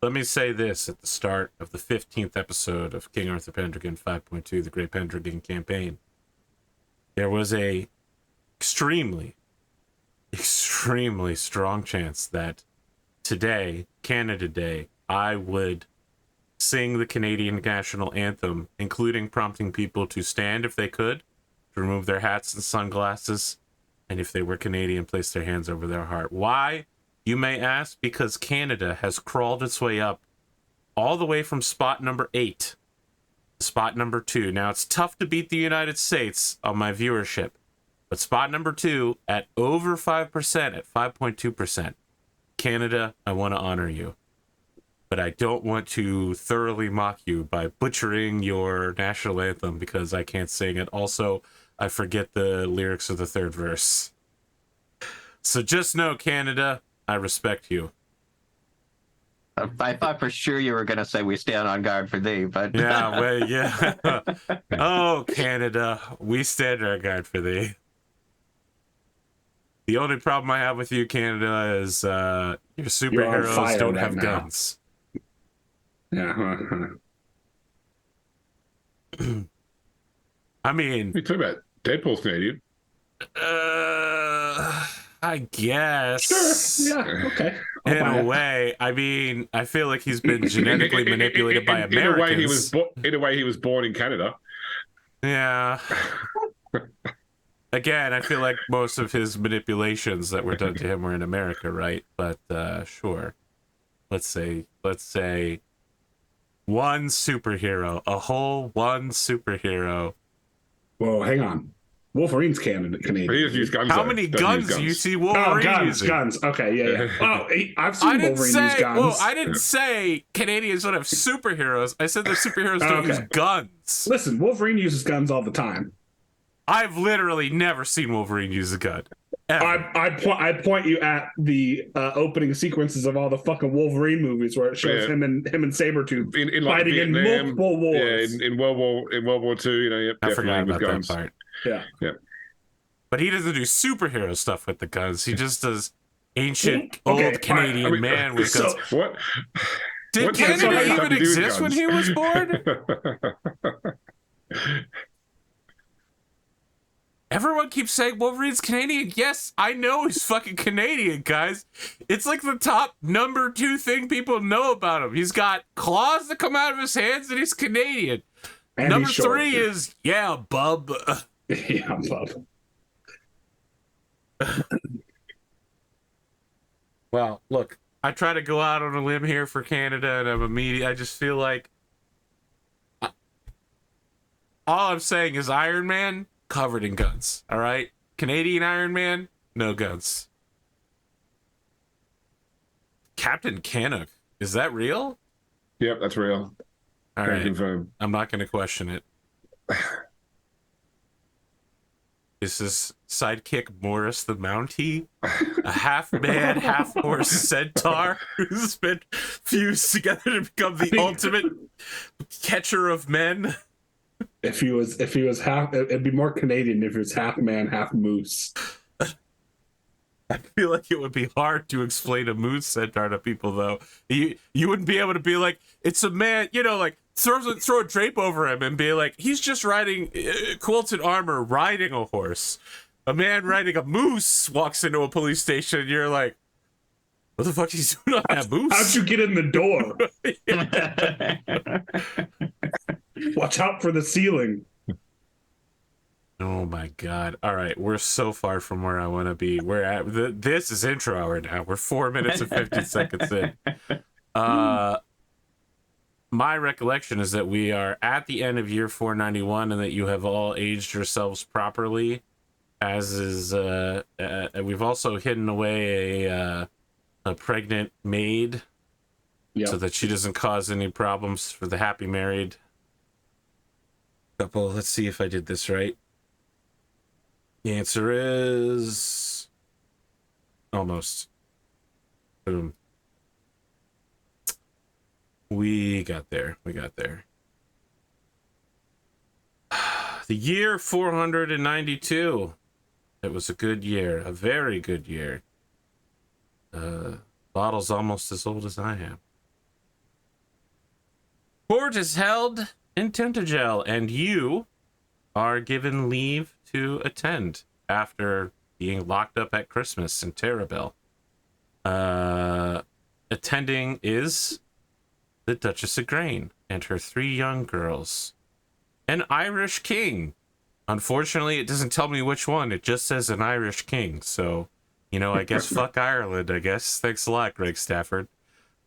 let me say this at the start of the 15th episode of King Arthur Pendragon 5.2, the Great Pendragon Campaign. There was a extremely strong chance that today, Canada Day, I would sing the Canadian national anthem, including prompting people to stand if they could, to remove their hats and sunglasses, and if they were Canadian, place their hands over their heart. Why? You may ask, because Canada has crawled its way up all the way from spot number 8 to spot number 2. Now, it's tough to beat the United States on my viewership, but spot number 2 at over 5%, at 5.2%. Canada, I want to honor you, but I don't want to thoroughly mock you by butchering your national anthem because I can't sing it. Also, I forget the lyrics of the third verse. So just know, Canada, I respect you. I thought for sure you were going to say we stand on guard for thee, but... Yeah, well, yeah. Oh, Canada, we stand on guard for thee. The only problem I have with you, Canada, is your superheroes don't have guns. Yeah. I mean... What are you talking about? Deadpool's Canadian. I guess. Sure. Yeah. Okay. In a way, I mean, I feel like he's been genetically manipulated by Americans. In a way, he was born in Canada. Yeah. Again, I feel like most of his manipulations that were done to him were in America, right? But sure. Let's say one superhero, a whole one superhero. Well, hang on. Wolverine's Canadian. He doesn't use guns. How many guns do you see Wolverine using? Guns. Okay, yeah. Oh, I've seen Wolverine use guns. Well, I didn't say Canadians don't have superheroes. I said the superheroes don't use guns. Listen, Wolverine uses guns all the time. I've literally never seen Wolverine use a gun. I point you at the opening sequences of all the fucking Wolverine movies where it shows him and Sabretooth fighting in multiple wars. Yeah, in World War II, you know. Yep, I forgot about that part. Yeah. But he doesn't do superhero stuff with the guns. He just does ancient old Canadian man with guns. What? Did Canada even exist when he was born? Everyone keeps saying Wolverine's Canadian. Yes, I know he's fucking Canadian, guys. It's like the top number 2 thing people know about him. He's got claws that come out of his hands and he's Canadian. And number 3 is, yeah, bub. Yeah, bub. Well, look, I try to go out on a limb here for Canada, and I just feel like all I'm saying is Iron Man covered in guns. All right, Canadian Iron Man, no guns. Captain Canuck, is that real? Yep, that's real. All right, I'm not going to question it. This is sidekick Morris the Mountie, a half-man, half-horse centaur who's been fused together to become the ultimate catcher of men. If he was half, it'd be more Canadian if he was half man, half moose. I feel like it would be hard to explain a moose centaur to people, though. You wouldn't be able to be like, it's a man, you know, like, throw a drape over him and be like, he's just riding quilted armor, riding a horse. A man riding a moose walks into a police station, and you're like, what the fuck is he doing on that moose? How'd you get in the door? Watch out for the ceiling. Oh my god. All right, we're so far from where I want to be. We're at this is intro hour now. We're 4 minutes and 50 seconds in. My recollection is that we are at the end of year 491 and that you have all aged yourselves properly, as is we've also hidden away a pregnant maid, so that she doesn't cause any problems for the happy married couple. Let's see if I did this right. The answer is almost. Boom. We got there. The year 492. It was a good year. A very good year. Bottle's almost as old as I am. Court is held in Tintagel, and you are given leave to attend after being locked up at Christmas in Terabel. Attending is the Duchess of Grain and her 3 young girls. An Irish king. Unfortunately, it doesn't tell me which one. It just says an Irish king. So, I guess fuck Ireland, I guess. Thanks a lot, Greg Stafford.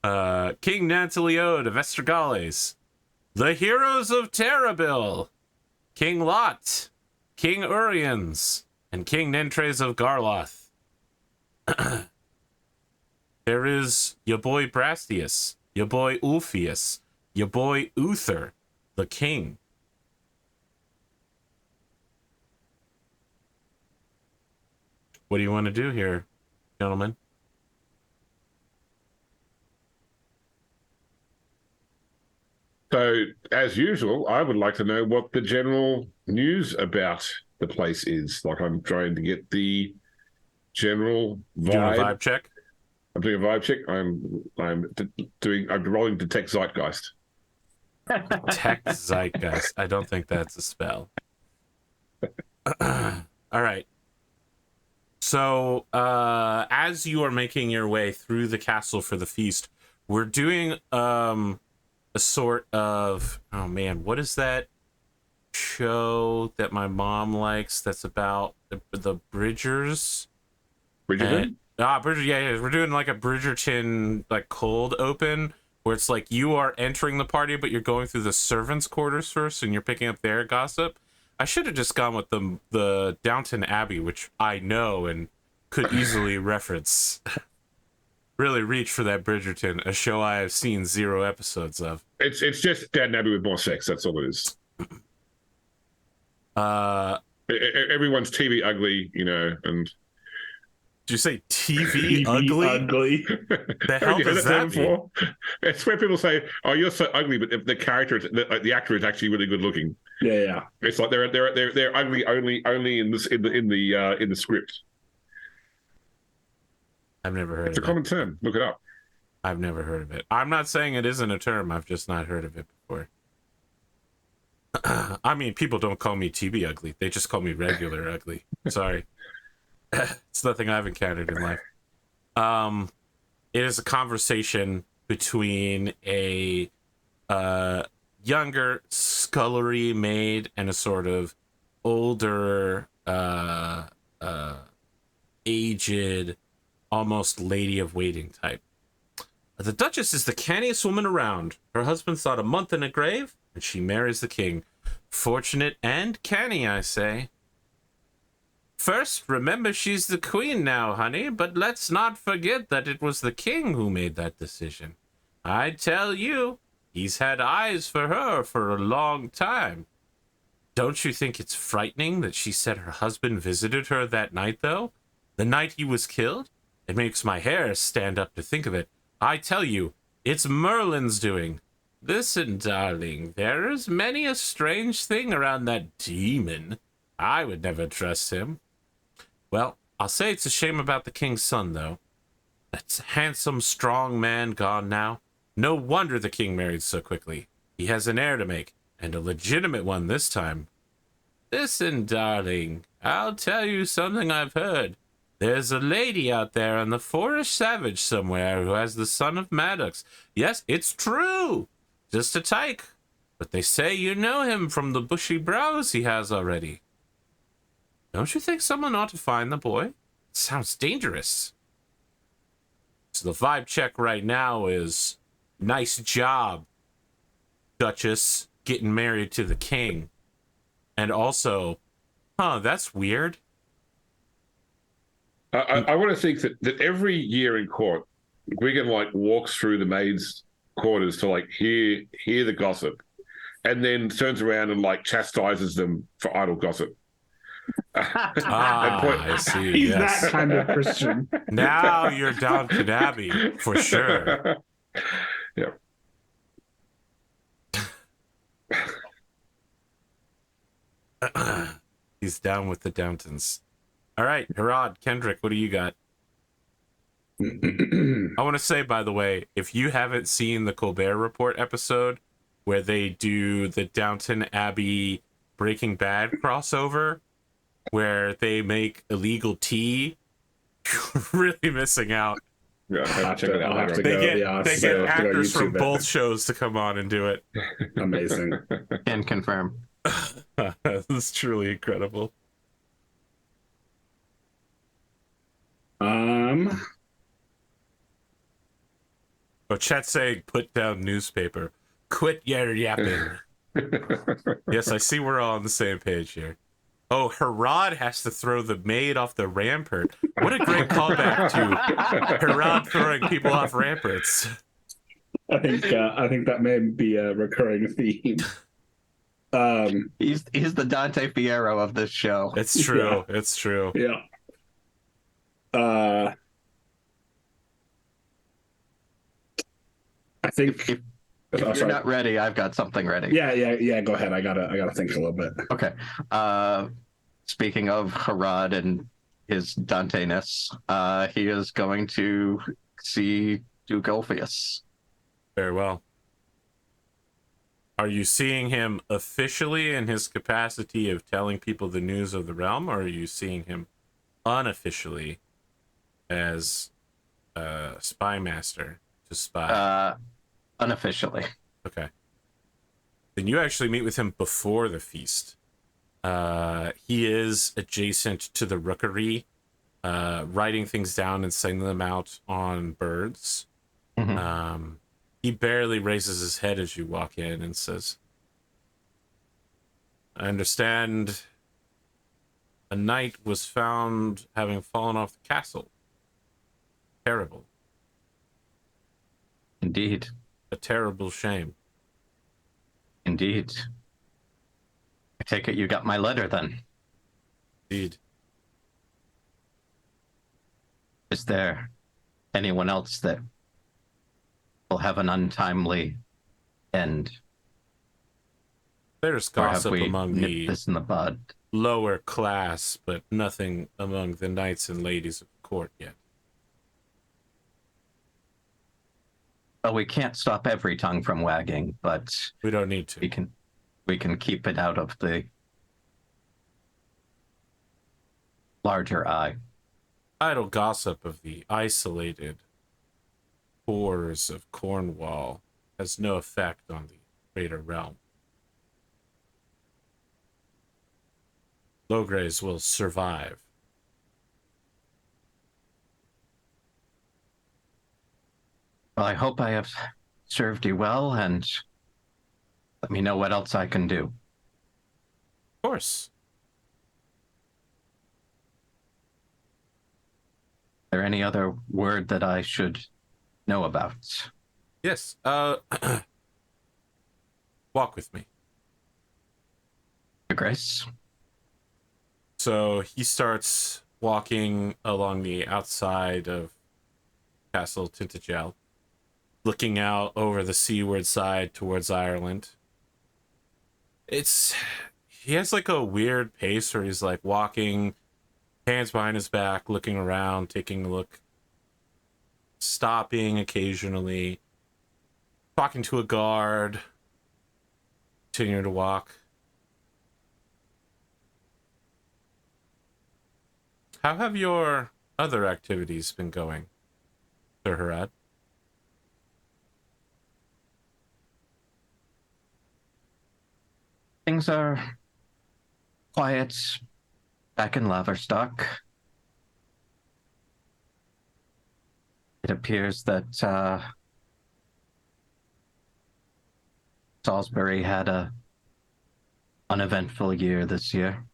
King Nantiliode of Estragales. The Heroes of Terabel. King Lot. King Urians. And King Nentres of Garloth. There is your boy Brastius. Your boy Ulfius. Your boy Uther. The king. What do you want to do here, gentlemen? So, as usual, I would like to know what the general news about the place is. Like, I'm trying to get the general vibe. Doing a vibe check? I'm doing a vibe check. I'm rolling Detect Zeitgeist. Tech Zeitgeist. I don't think that's a spell. All right. So, as you are making your way through the castle for the feast, we're doing a sort of, oh man, what is that show that my mom likes that's about the Bridgers? Bridgerton? Bridger, yeah, we're doing like a Bridgerton like cold open where it's like you are entering the party, but you're going through the servants' quarters first and you're picking up their gossip. I should have just gone with the Downton Abbey, which I know and could easily reference. Really reach for that Bridgerton, a show I have seen 0 episodes of. It's just Downton Abbey with more sex. That's all it is. Everyone's TV ugly, and. Did you say TV ugly? Ugly. The hell does that mean? It's where people say, "Oh, you're so ugly," but the character, the actor, is actually really good looking. Yeah. It's like they're ugly only in the script. I've never heard of it. It's a common term. Look it up. I've never heard of it. I'm not saying it isn't a term. I've just not heard of it before. I mean, people don't call me TV ugly. They just call me regular ugly. Sorry. It's nothing I've encountered in life. It is a conversation between a younger scullery maid and a sort of older, aged, almost lady of waiting type. The Duchess is the canniest woman around. Her husband thought a month in a grave, and she marries the king. Fortunate and canny, I say. First, remember she's the queen now, honey, but let's not forget that it was the king who made that decision. I tell you, he's had eyes for her for a long time. Don't you think it's frightening that she said her husband visited her that night, though? The night he was killed? It makes my hair stand up to think of it. I tell you, it's Merlin's doing. Listen, darling, there is many a strange thing around that demon. I would never trust him. Well, I'll say it's a shame about the king's son, though. That handsome, strong man gone now. No wonder the king married so quickly. He has an heir to make, and a legitimate one this time. Listen, darling, I'll tell you something I've heard. There's a lady out there on the Forest Savage somewhere who has the son of Maddox. Yes, it's true. Just a tyke. But they say you know him from the bushy brows he has already. Don't you think someone ought to find the boy? It sounds dangerous. So the vibe check right now is, nice job, Duchess, getting married to the king. And also, that's weird. I want to think that every year in court, Gwgan walks through the maids' quarters to hear the gossip, and then turns around and chastises them for idle gossip. I see. He's yes. that kind of Christian. Now you're Downton Abbey for sure. Yeah. He's down with the Downtons. All right, Herawd, Kendric, what do you got? I want to say, by the way, if you haven't seen the Colbert Report episode where they do the Downton Abbey Breaking Bad crossover, where they make illegal tea. Really missing out. Yeah, I have to check it out. I'll have to They go. get Yeah, they get actors from YouTube both shows to come on and do it. Amazing. Can confirm. This is truly incredible. Chat's saying, put down newspaper. Quit your yapping. Yes, I see we're all on the same page here. Oh, Herawd has to throw the maid off the rampart. What a great callback to Herawd throwing people off ramparts. I think that may be a recurring theme. He's the Dante Fierro of this show. It's true. Yeah. It's true. Yeah. I think If you're not ready, I've got something ready. Yeah. Go ahead. I gotta think a little bit. Okay. Speaking of Herawd and his Dante-ness, he is going to see Duke Ulfius. Very well. Are you seeing him officially in his capacity of telling people the news of the realm, or are you seeing him unofficially as a spy master to spy? Unofficially. Okay. Then you actually meet with him before the feast. He is adjacent to the rookery, writing things down and sending them out on birds. Mm-hmm. He barely raises his head as you walk in and says, I understand a knight was found having fallen off the castle. Terrible. Indeed. A terrible shame. Indeed. I take it you got my letter then. Indeed. Is there anyone else that will have an untimely end? There's Or have gossip we among nipped the this in the bud? lower class, but nothing among the knights and ladies of the court yet. Well, we can't stop every tongue from wagging, but We don't need to. we can keep it out of the larger eye. Idle gossip of the isolated horrors of Cornwall has no effect on the greater realm. Logres will survive. Well, I hope I have served you well, and let me know what else I can do. Of course. Is there any other word that I should know about? Yes. Walk with me. Your Grace? So he starts walking along the outside of Castle Tintagel, looking out over the seaward side towards Ireland. He has like a weird pace where he's like walking, hands behind his back, looking around, taking a look, stopping occasionally, talking to a guard, continuing to walk. How have your other activities been going, Sir Herawd? Things are quiet back in Laverstock. It appears that Salisbury had a uneventful year this year.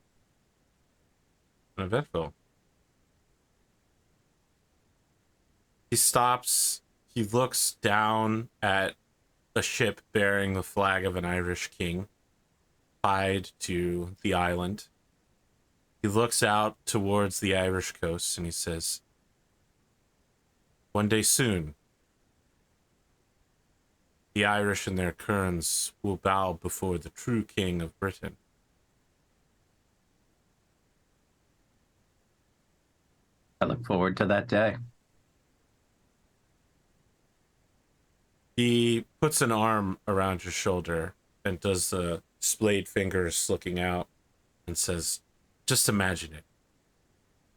Uneventful. He stops, he looks down at a ship bearing the flag of an Irish king tied to the island. He looks out towards the Irish coast and he says, one day soon, the Irish and their kerns will bow before the true king of Britain. I look forward to that day. He He puts an arm around your shoulder and does the splayed fingers looking out and says, just imagine it.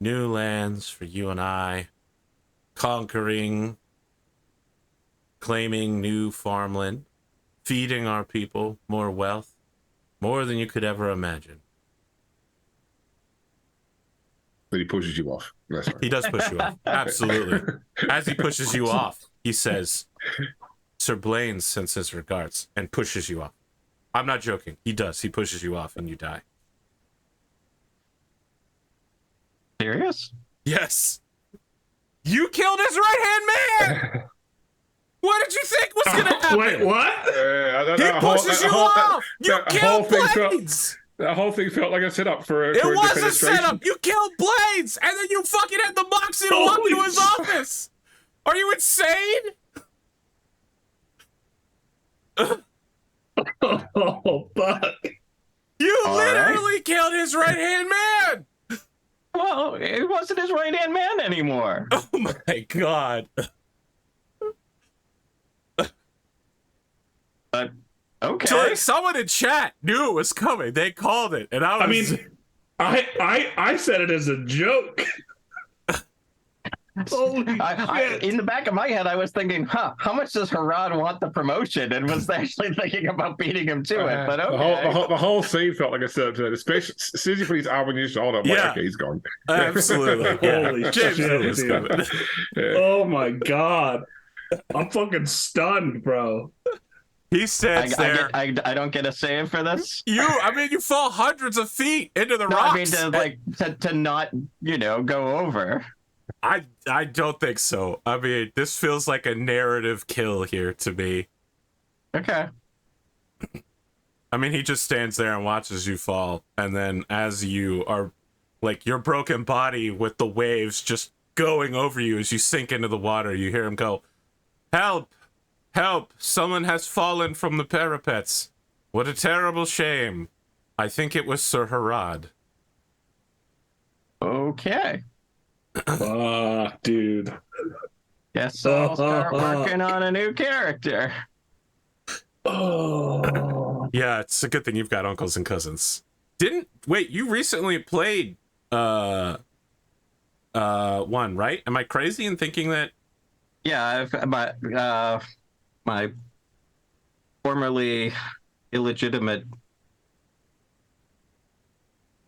New lands for you and I, conquering, claiming new farmland, feeding our people more wealth, more than you could ever imagine. But he pushes you off. That's right. He does push you off. Absolutely. As he pushes you off, he says, Sir Blaine sends his regards, and pushes you off. I'm not joking. He does. He pushes you off and you die. Serious? Yes. You killed his right-hand man! What did you think was going to happen? Wait, what? He pushes you off! You killed Blades! That whole thing felt like a setup for It was a defenestration. setup! You killed Blades! And then you fucking had the Moxie to walk into his office! Are you insane? Oh, fuck. You All literally killed his right-hand man! Well, it wasn't his right-hand man anymore. Oh my god. Okay. So, like, someone in chat knew it was coming. They called it, and I was... I said it as a joke. Holy shit. In the back of my head, I was thinking, how much does Herawd want the promotion? And was actually thinking about beating him to it. But okay. The whole scene felt like a setup to it, especially as soon as he put his arm on your shoulder. I'm like, okay, he's gone. Absolutely. Holy James shit, knew it was dude. coming. Oh my god. I'm fucking stunned, bro. He stands there. I don't get a save for this. You fall hundreds of feet into the rocks. I mean, to not, go over. I don't think so. I mean, this feels like a narrative kill here to me. Okay. I mean, he just stands there and watches you fall, and then as you are, like, your broken body with the waves just going over you as you sink into the water, you hear him go, "Help! Help! Someone has fallen from the parapets. What a terrible shame. I think it was Sir Herawd." Okay. Fuck, dude. Guess I'll start working on a new character. Oh. Yeah, it's a good thing you've got uncles and cousins. Wait, you recently played one, right? Am I crazy in thinking that? Yeah, my formerly illegitimate.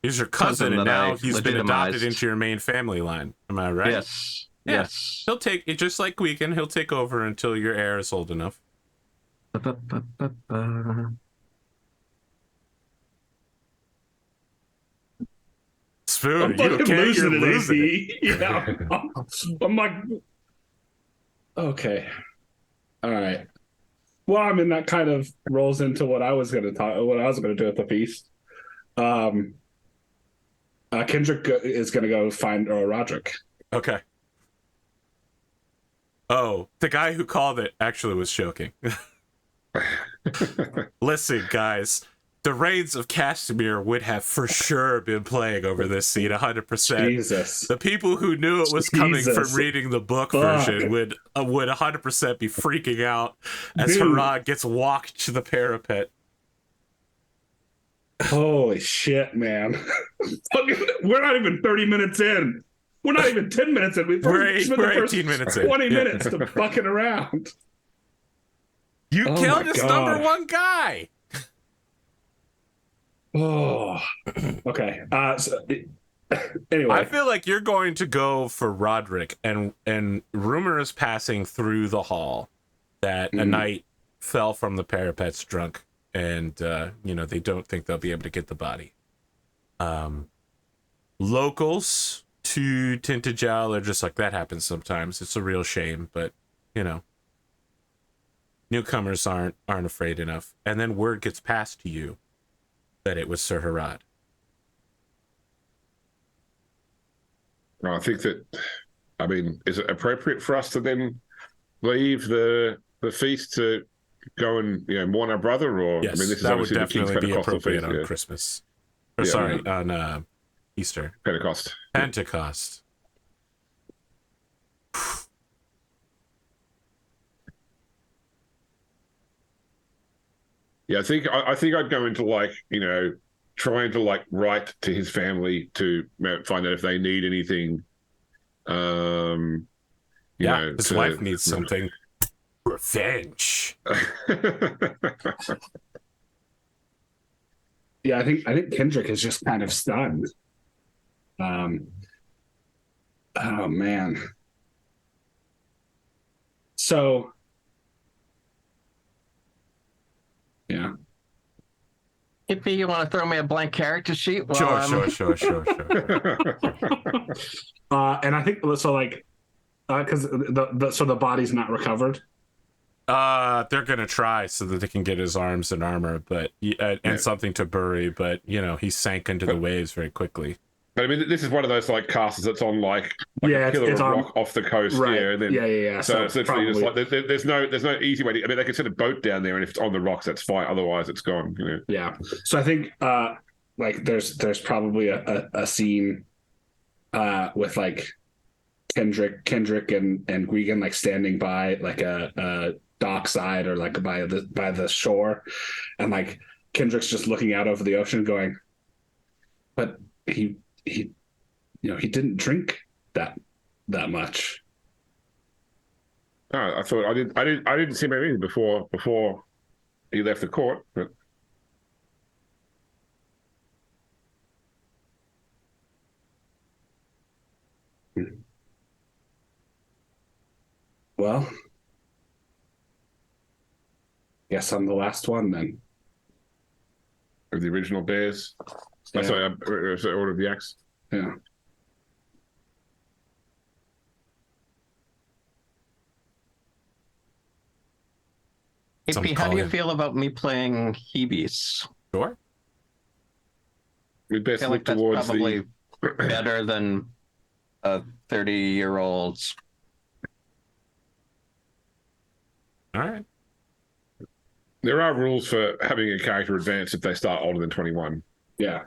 He's your cousin, and that now I he's been adopted legitimized. into your main family line. Am I right? Yes. Yeah. Yes. He'll take it just like Gwgan. He'll take over until your heir is old enough. Spoon, I'm you fucking okay? losing You're it, losing AP. Yeah. I'm like, okay. All right. Well, I mean, that kind of rolls into what I was going to do at the feast. Kendric is going to go find Earl Roderick. Okay. Oh, the guy who called it actually was joking. Listen, guys, the Reigns of Castamere would have for sure been playing over this scene 100%. Jesus. The people who knew it was coming from reading the book version would 100% be freaking out as Herawd gets walked to the parapet. Holy shit, man. We're not even 30 minutes in. We're not even 10 minutes in. We're 18 minutes in. 20 minutes to fucking around. You killed his number one guy. Oh, okay. Anyway, I feel like you're going to go for Roderick, and rumor is passing through the hall that a knight fell from the parapets drunk, and they don't think they'll be able to get the body. Locals to Tintagel are just like, that happens sometimes. It's a real shame, but newcomers aren't afraid enough. And then word gets passed to you that it was Sir Herawd. Well, I think that, is it appropriate for us to then leave the feast to go and Yes, mourn our brother? Or that this is would obviously the King's definitely be Pentecostal appropriate feast, on Christmas. Or sorry, on Easter. Pentecost. Pentecost. Yeah, I think I'd go into like, trying to like write to his family to find out if they need anything. His wife needs something. Revenge. Yeah, I think Kendric is just kind of stunned. Oh man. So yeah. Hippie, you want to throw me a blank character sheet? Sure. And I think so, like, because the body's not recovered. They're gonna try so that they can get his arms and armor, but and something to bury. But he sank into the waves very quickly. But I mean, this is one of those like castles that's on like a pillar of rock off the coast, right? And then, yeah. So it's literally just like there's no easy way to. I mean, they can set a boat down there, and if it's on the rocks, that's fine. Otherwise, it's gone. Yeah. So I think like there's probably a scene with like Kendric and Gwgan like standing by like a dockside or like by the shore, and like Kendric's just looking out over the ocean, going, but he didn't drink that much. I thought I didn't see him anything before he left the court, but. Well, guess I'm the last one then. Of the original bears. Yeah. Sorry, Order of the Axe. Yeah. Hippie, how do you feel about me playing Hebes? Sure. We best I feel look like that's towards probably better than a 30-year-old's. All right. There are rules for having a character advance if they start older than 21. Yeah.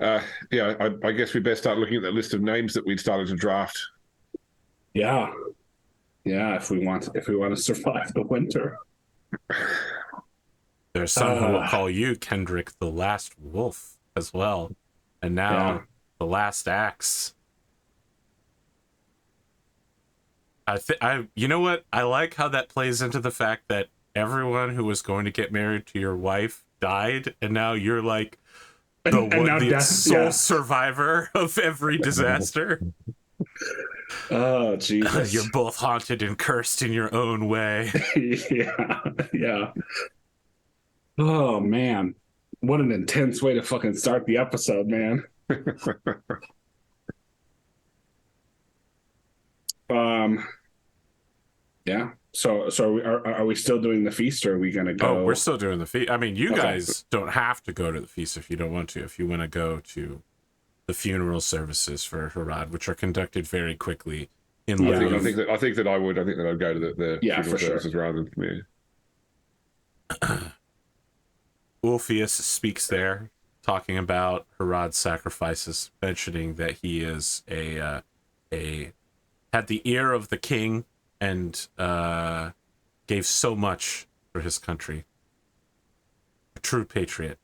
I guess we best start looking at the list of names that we'd started to draft. Yeah. If we want to survive the winter. There's some who will call you Kendric the Last Wolf as well, and now the Last Axe. You know what? I like how that plays into the fact that everyone who was going to get married to your wife died, and now you're like the sole survivor of every disaster. Oh, Jesus. You're both haunted and cursed in your own way. Yeah. Oh, man. What an intense way to fucking start the episode, man. Yeah. So are we still doing the feast, or are we gonna go? Oh, we're still doing the feast. I mean, you guys don't have to go to the feast if you don't want to. If you want to go to the funeral services for Herawd, which are conducted very quickly. I think that I would. I think that I'd go to the funeral services rather than me. Ulfius speaks there, talking about Herawd's sacrifices, mentioning that he is had the ear of the king and gave so much for his country. A true patriot.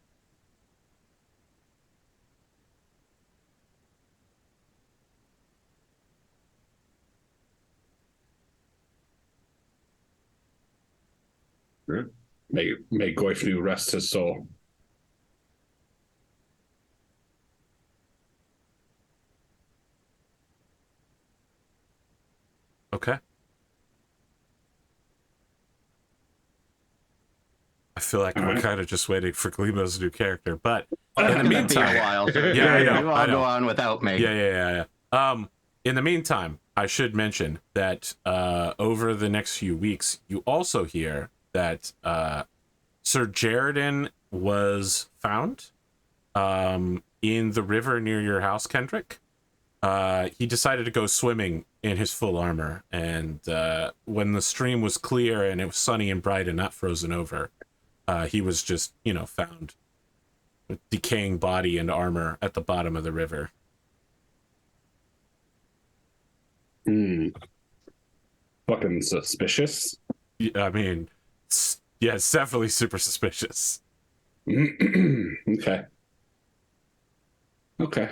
May Goifnu rest his soul. Okay. I feel like we're kind of just waiting for Glimo's new character, but in the meantime, I know. I'll go on without me. Yeah. In the meantime, I should mention that over the next few weeks, you also hear that Sir Jaredin was found in the river near your house, Kendric. He decided to go swimming in his full armor, and when the stream was clear and it was sunny and bright and not frozen over, he was just, found with decaying body and armor at the bottom of the river. Fucking suspicious. I mean, yeah, it's definitely super suspicious. Okay. Okay.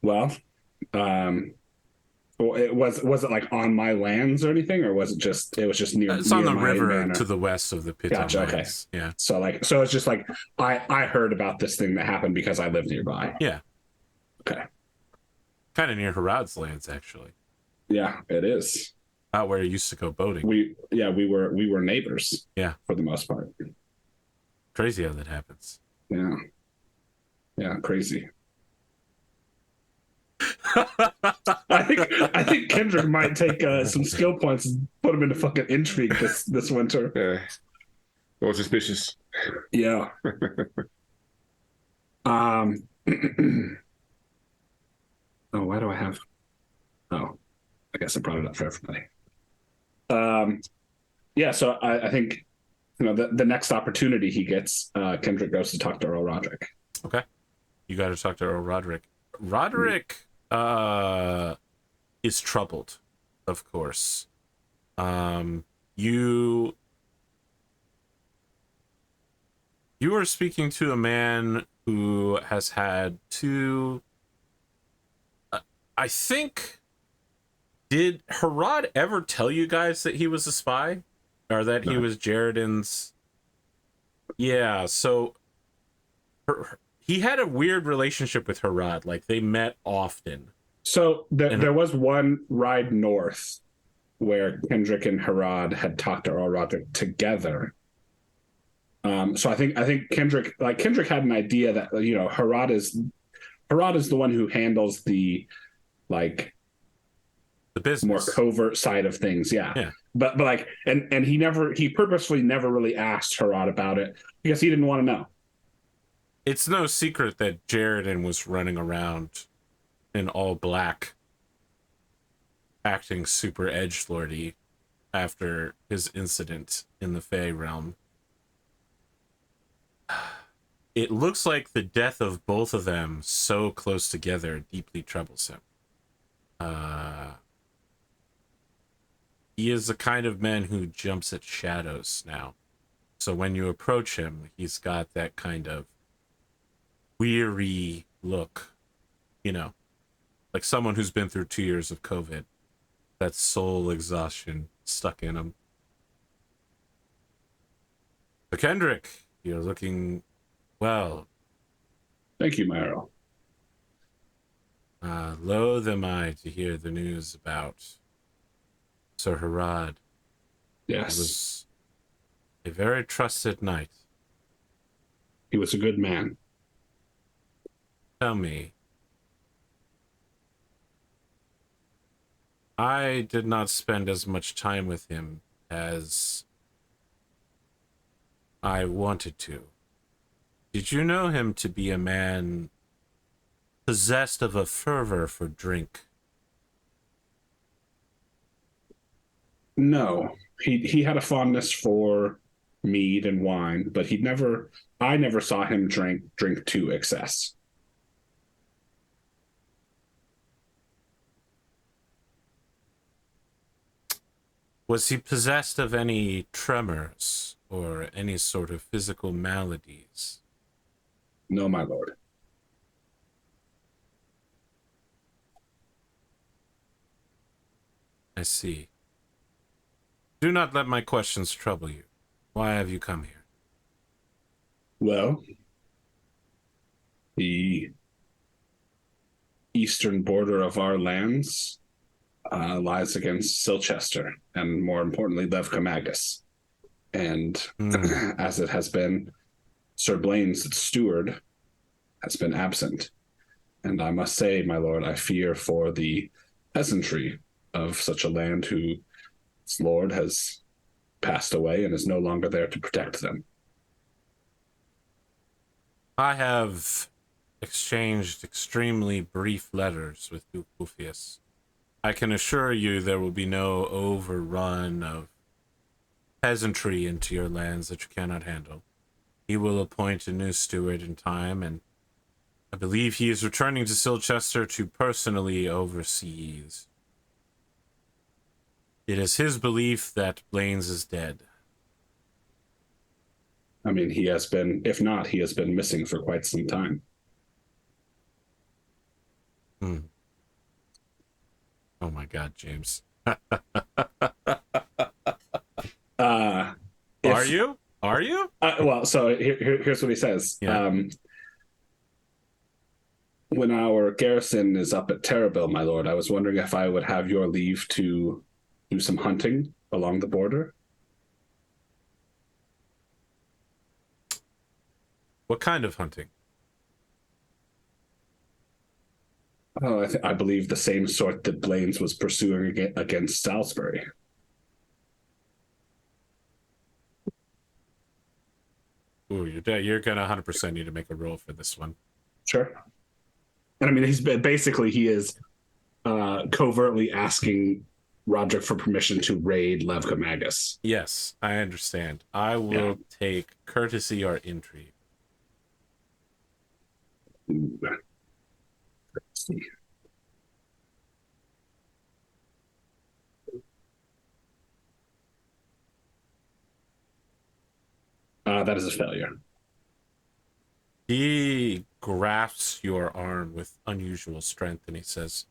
Well, was it like on my lands or anything, or was it was just near? It's on near the my river manor? to the west of the Pitton Gotcha. Okay. lands. Yeah. So it's just like I heard about this thing that happened because I live nearby. Yeah. Okay. Kind of near Herawd's lands, actually. Yeah, it is. Out where I used to go boating. We were neighbors. Yeah. For the most part. Crazy how that happens. Yeah. Yeah, crazy. I think Kendric might take some skill points and put him into fucking intrigue this winter. Yeah. More suspicious. Yeah. Oh, why do I have? Oh, I guess I brought it up for everybody. Yeah. So I think the next opportunity he gets, Kendric goes to talk to Earl Roderick. Okay. You got to talk to Earl Roderick. Roderick is troubled, of course. You are speaking to a man who has had two. I think. Did Herawd ever tell you guys that he was a spy, or that he was Jaredin's? Yeah. So. He had a weird relationship with Herawd. Like, they met often. So there was one ride north where Kendric and Herawd had talked to Earl Roderick together. So I think Kendric had an idea that Herawd is the one who handles the business, more covert side of things. Yeah. But like and he purposefully never really asked Herawd about it because he didn't want to know. It's no secret that Jaredin was running around in all black, acting super edgelordy after his incident in the Fey realm. It looks like the death of both of them so close together deeply troubles him. He is the kind of man who jumps at shadows now. So when you approach him, he's got that kind of weary look, like someone who's been through 2 years of COVID, that soul exhaustion stuck in him. So Kendric, you're looking well. Thank you, my Earl. Loath am I to hear the news about Sir Herawd. Yes. He was a very trusted knight. He was a good man. Tell me, I did not spend as much time with him as I wanted to. Did you know him to be a man possessed of a fervor for drink? No, he had a fondness for mead and wine, but I never saw him drink to excess. Was he possessed of any tremors or any sort of physical maladies? No, my lord. I see. Do not let my questions trouble you. Why have you come here? Well, the eastern border of our lands lies against Silchester, and more importantly, Levcamagus. And as it has been, Sir Blaine's steward has been absent. And I must say, my lord, I fear for the peasantry of such a land whose lord has passed away and is no longer there to protect them. I have exchanged extremely brief letters with Duke Ulfius. I can assure you there will be no overrun of peasantry into your lands that you cannot handle. He will appoint a new steward in time, and I believe he is returning to Silchester to personally oversee It is his belief that Blaine's is dead. I mean, he has been, if not, he has been missing for quite some time. Oh my God, James. Are you? Well, so here's what he says. Yeah. When our garrison is up at Terrabil, my lord, I was wondering if I would have your leave to do some hunting along the border. What kind of hunting? Oh, I believe the same sort that Blaine's was pursuing against Salisbury. Ooh, you're gonna 100% need to make a roll for this one. Sure. And I mean, he is covertly asking Roderick for permission to raid Levka Magus. Yes, I understand. I will take courtesy or intrigue. Ooh. Let's see. That is a failure. He grasps your arm with unusual strength and he says,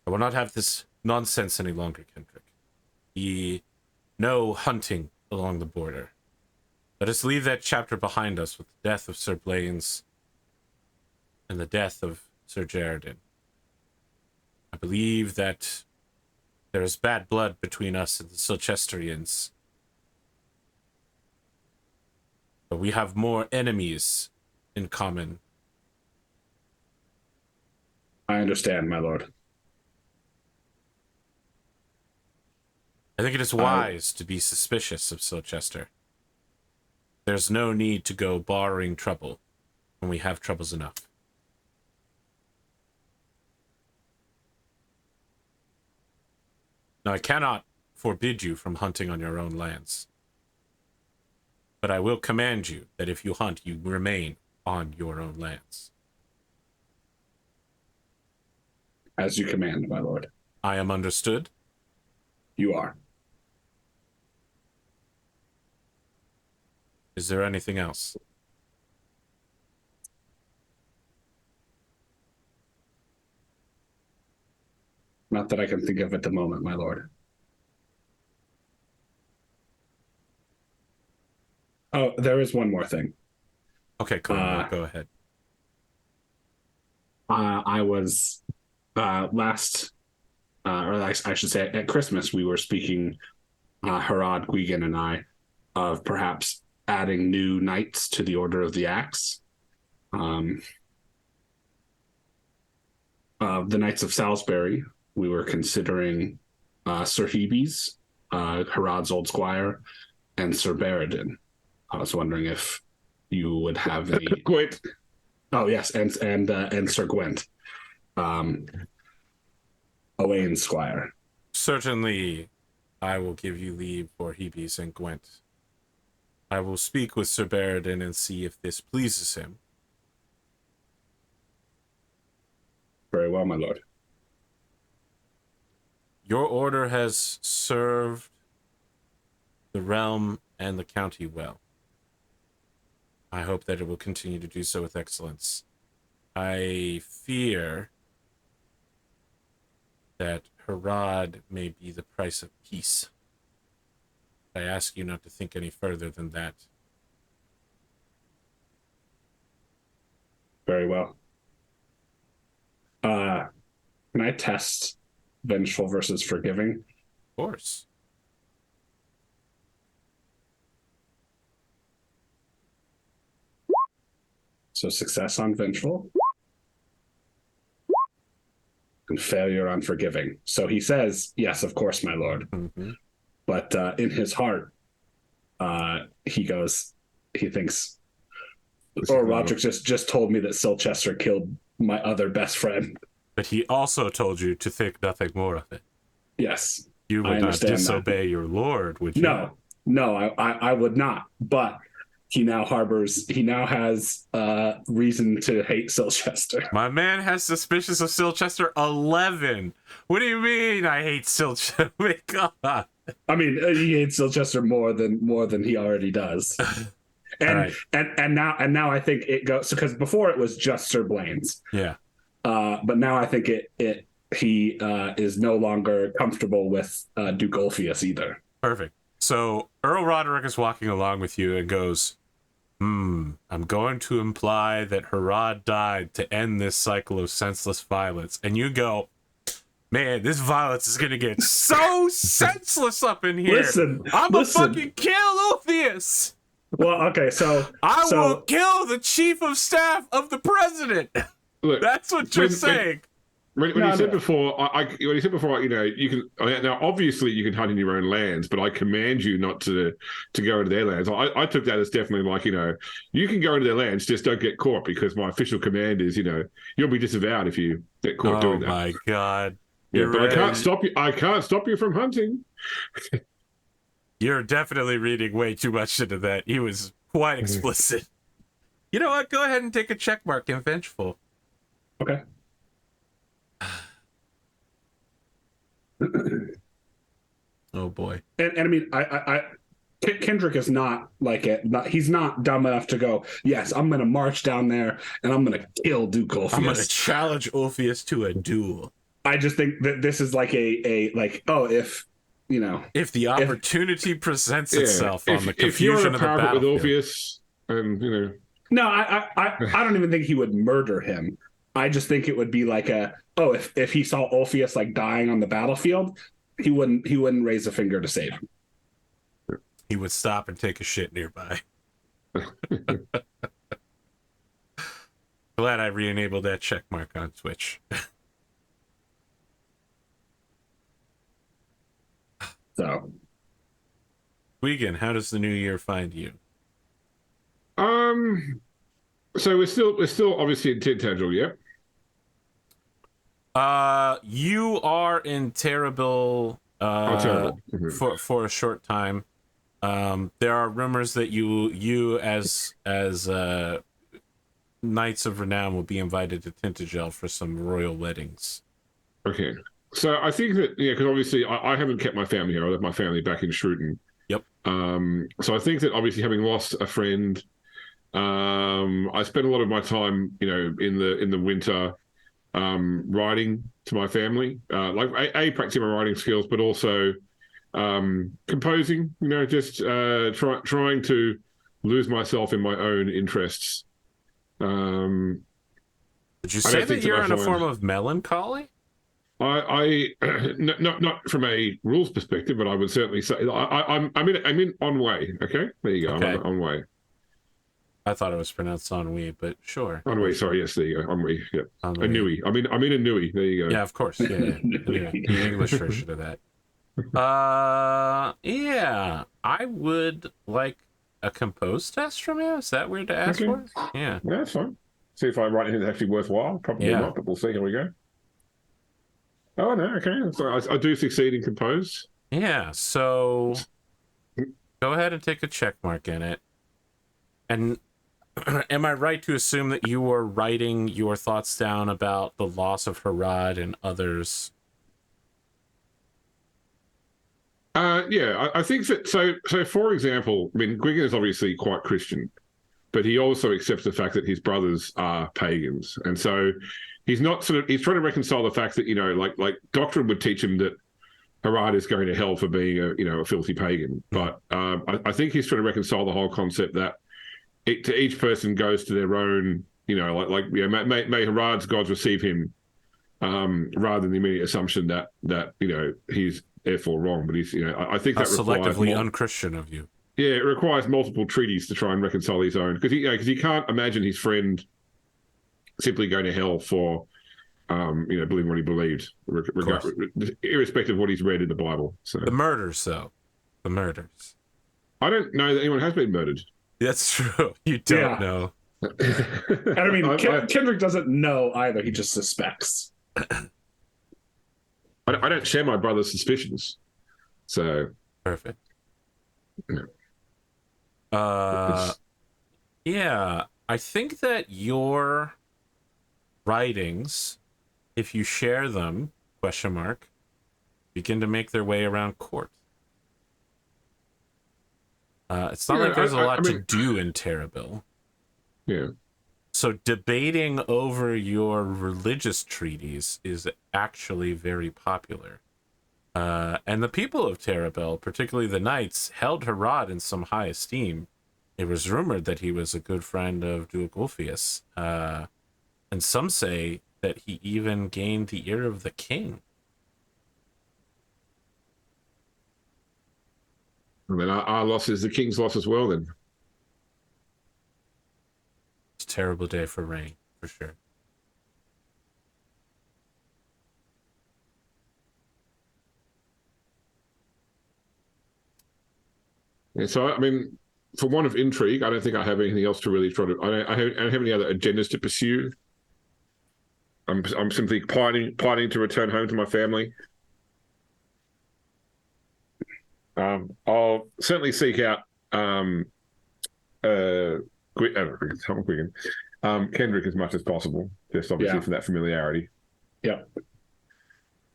I will not have this nonsense any longer, Kendric. No hunting along the border. Let us leave that chapter behind us with the death of Sir Blaine's and the death of Sir Jaredin. I believe that there is bad blood between us and the Silchesterians. But we have more enemies in common. I understand, my lord. I think it is wise to be suspicious of Silchester. There's no need to go borrowing trouble when we have troubles enough. Now, I cannot forbid you from hunting on your own lands. But I will command you that if you hunt, you remain on your own lands. As you command, my lord. I am understood. You are. Is there anything else? Not that I can think of at the moment, my lord. Oh, there is one more thing. Okay, cool. Go ahead. I was I should say at Christmas, we were speaking, Herawd, Gwgan, and I, of perhaps adding new knights to the Order of the Axe. The Knights of Salisbury, we were considering Sir Hebes, Herawd's old squire, and Sir Baradin. I was wondering if you would have any. Gwent. Oh yes, and Sir Gwent, Owain's squire. Certainly, I will give you leave for Hebes and Gwent. I will speak with Sir Baradin and see if this pleases him. Very well, my lord. Your order has served the realm and the county well. I hope that it will continue to do so with excellence. I fear that Herawd may be the price of peace. I ask you not to think any further than that. Very well. Can I test vengeful versus forgiving? Of course. So success on vengeful and failure on forgiving. So he says, yes, of course, my lord. Mm-hmm. But in his heart, he thinks, Roderick just told me that Silchester killed my other best friend. But he also told you to think nothing more of it. Yes. You would not disobey your lord, would you? No, I would not. But he now has reason to hate Silchester. My man has suspicious of Silchester 11. What do you mean I hate Silchester? Oh my God. I mean, he hates Silchester more than he already does. And now I think it goes, because before it was just Sir Blaine's. Yeah. But now I think he is no longer comfortable with Duke Ulfius either. Perfect. So Earl Roderick is walking along with you and goes, I'm going to imply that Herawd died to end this cycle of senseless violence. And you go, man, this violence is going to get so senseless up in here. I'm going to fucking kill Ulfius. Well, okay, so... I will kill the chief of staff of the president. Look, that's what you're saying. When you said before, when you said before, you can now obviously you can hunt in your own lands, but I command you not to go into their lands. I took that as definitely like, you can go into their lands, just don't get caught, because my official command is, you'll be disavowed if you get caught doing that. Oh my God! Yeah, but I can't stop you. I can't stop you from hunting. You're definitely reading way too much into that. He was quite explicit. You know what? Go ahead and take a check mark in vengeful. Okay. Oh boy. And I mean, Kendric is not like it. He's not dumb enough to go, yes, I'm going to march down there and I'm going to kill Duke Ulfius. I'm going to challenge Ulfius to a duel. I just think that this is like if the opportunity presents itself on the confusion if you're in of a the battlefield. with Ulfius, and No, I don't even think he would murder him. I just think it would be like if he saw Ulfius like dying on the battlefield, he wouldn't raise a finger to save him. He would stop and take a shit nearby. Glad I re-enabled that check mark on Twitch. So, Gwgan, how does the new year find you? So we're still obviously in Tintagel, yeah? You are in terrible for a short time. There are rumors that you as Knights of Renown will be invited to Tintagel for some royal weddings. Okay. So I think that, because obviously I haven't kept my family here. I left my family back in Shrewton. Yep. So I think that obviously having lost a friend, I spent a lot of my time, in the winter, writing to my family, practicing my writing skills, but also composing. Just trying to lose myself in my own interests. Did you say that you're in a form of melancholy? I not from a rules perspective, but I would certainly say I'm in on way. Okay, there you go. Okay. I'm on way. I thought it was pronounced ennui, but sure. Ennui, sorry, yes, there you go. Ennui, yeah. Ennui. I'm in Ennui. There you go. Yeah, of course. Yeah. The English version of that. Yeah. I would like a compose test from you. Is that weird to ask for? Yeah. Yeah, that's fine. See if I write anything that's actually worthwhile. Probably not, but we'll see. Here we go. Oh, no, okay. So I do succeed in compose. Yeah, so go ahead and take a check mark in it. And am I right to assume that you were writing your thoughts down about the loss of Herawd and others? Yeah, I think that. So for example, I mean, Gwgan is obviously quite Christian, but he also accepts the fact that his brothers are pagans, and so he's not he's trying to reconcile the fact that like doctrine would teach him that Herawd is going to hell for being a filthy pagan, but I think he's trying to reconcile the whole concept that to each person goes to their own, may Herawd's gods receive him, rather than the immediate assumption that he's therefore wrong. But he's I think that selectively unchristian of you. Yeah, it requires multiple treaties to try and reconcile his own, because he can't imagine his friend simply going to hell for believing what he believed, irrespective of what he's read in the Bible. So the murders, though, the murders. I don't know that anyone has been murdered. That's true. You don't know. And I mean, Kendric doesn't know either. He just suspects. I don't share my brother's suspicions. So perfect. Yeah, I think that your writings, if you share them, question mark, begin to make their way around court. It's not Yeah, like there's a lot I to mean, do in Terrabil. yeah. So debating over your religious treaties is actually very popular. And the people of Terrabil, particularly the knights, held Herawd in some high esteem. It was rumored that he was a good friend of Duagulphius. And some say that he even gained the ear of the king. I mean, our loss is the king's loss as well, then. It's a terrible day for rain, for sure. Yeah, so, I mean, for want of intrigue, I don't think I have anything else to really try to. I don't have any other agendas to pursue. I'm simply planning to return home to my family. I'll certainly seek out Gwgan, Kendric as much as possible, just obviously for that familiarity. Yeah.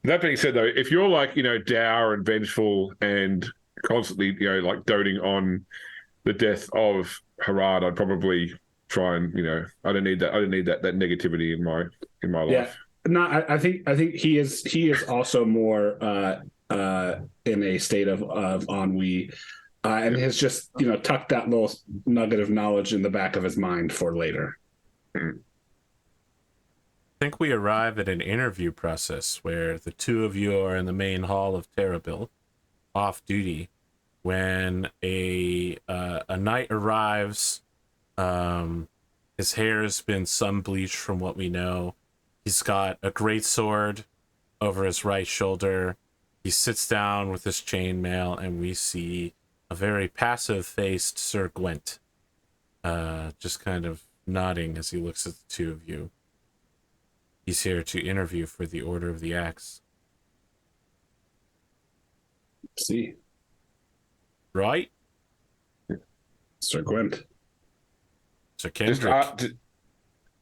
That being said, though, if you're like, dour and vengeful and constantly, like doting on the death of Herawd, I'd probably try and, I don't need that negativity in my life. Yeah. No, I think he is also more in a state of ennui, and has just tucked that little nugget of knowledge in the back of his mind for later. I think we arrive at an interview process where the two of you are in the main hall of Terrabil, off duty, when a knight arrives. His hair has been sun bleached from what we know. He's got a great sword over his right shoulder. He sits down with his chainmail, and we see a very passive-faced Sir Gwent, just kind of nodding as he looks at the two of you. He's here to interview for the Order of the Axe. See, Right? Sir Gwent. Sir Kendric.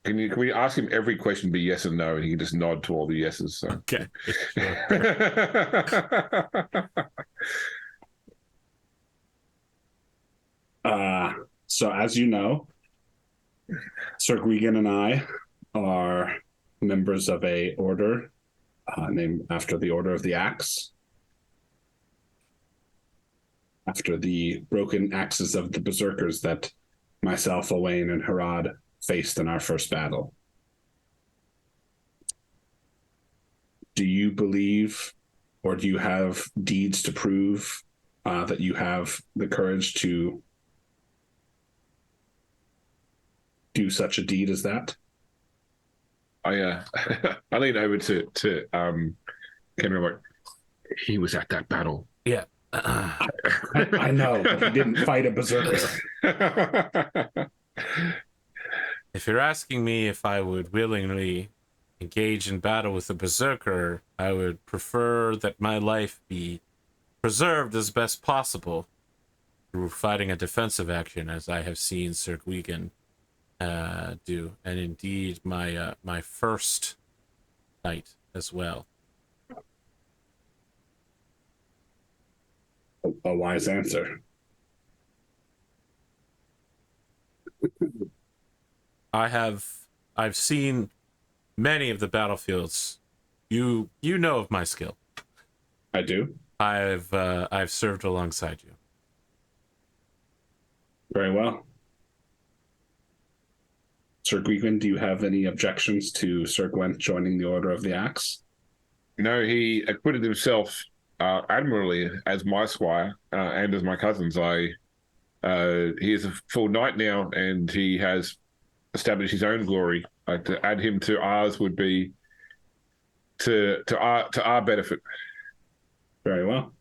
Can we ask him every question be yes and no, and he can just nod to all the yeses? So. Okay. So as you know, Sir Gwgan and I are members of a order named after the Order of the Axe, after the broken axes of the berserkers that myself, Owain, and Herawd faced in our first battle. Do you believe, or do you have deeds to prove that you have the courage to do such a deed as that? I lean over to Kendrick, like, he was at that battle. Yeah. I know, but he didn't fight a berserker. If you're asking me if I would willingly engage in battle with a berserker, I would prefer that my life be preserved as best possible through fighting a defensive action, as I have seen Sir Gwgan do, and indeed my first knight as well. A wise answer. I've seen many of the battlefields. You know of my skill. I do. I've served alongside you. Very well. Sir Gwgan, do you have any objections to Sir Gwent joining the Order of the Axe? No, he acquitted himself admirably as my squire and as my cousin's. He is a full knight now, and he has established his own glory. To add him to ours would be to our benefit. Very well.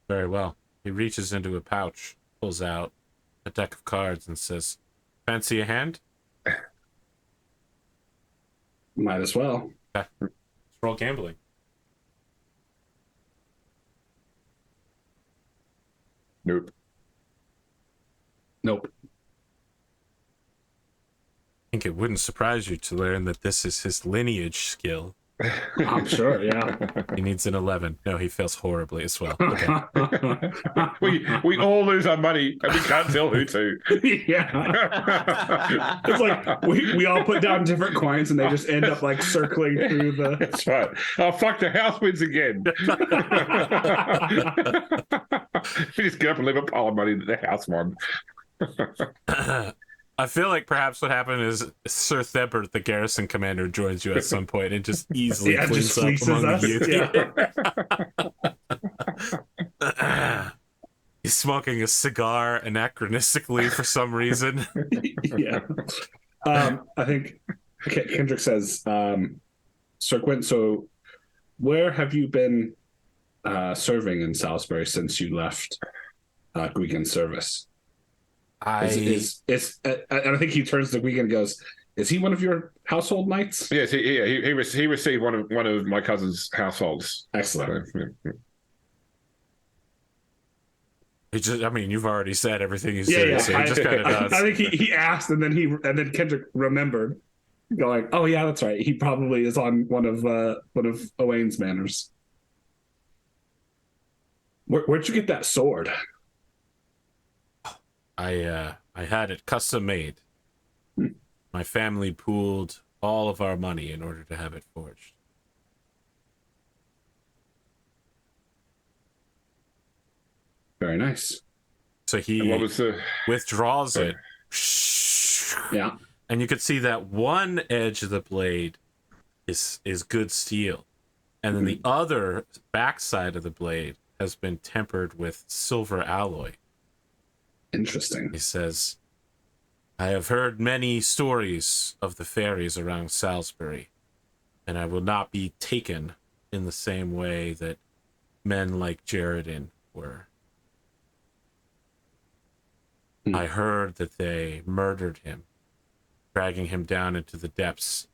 Very well. He reaches into a pouch, pulls out a deck of cards, and says, "Fancy a hand?" Might as well. Okay. Let's roll gambling. Nope. Nope. think it wouldn't surprise you to learn that this is his lineage skill. I'm sure, yeah. He needs an 11. No, he fails horribly as well. Okay. we all lose our money and we can't tell who to. Yeah. It's like we all put down different coins and they just end up like circling through the. That's right. Oh, fuck, the house wins again. We just get up and leave a pile of money that the house won. I feel like perhaps what happened is Sir Thebert, the garrison commander, joins you at some point and just easily cleans just up fleeces among us. the youth. Yeah. He's smoking a cigar anachronistically for some reason. Yeah. I think Kendric says, Sir Quint, so where have you been serving in Salisbury since you left Gwgan's service? I think he turns to Gwgan and goes, "Is he one of your household knights?" Yes, he received one of my cousin's households. Excellent. You've already said everything you Yeah, said, yeah. so he just kind of does. I think he asked, and then Kendrick remembered, going, "Oh yeah, that's right. He probably is on one of Owain's manors." Where'd you get that sword? I had it custom made. My family pooled all of our money in order to have it forged. Very nice. So he withdraws it. Yeah. And you could see that one edge of the blade is good steel. And then the other backside of the blade has been tempered with silver alloy. Interesting. He says, I have heard many stories of the fairies around Salisbury, and I will not be taken in the same way that men like Jaredin were. I heard that they murdered him, dragging him down into the depths.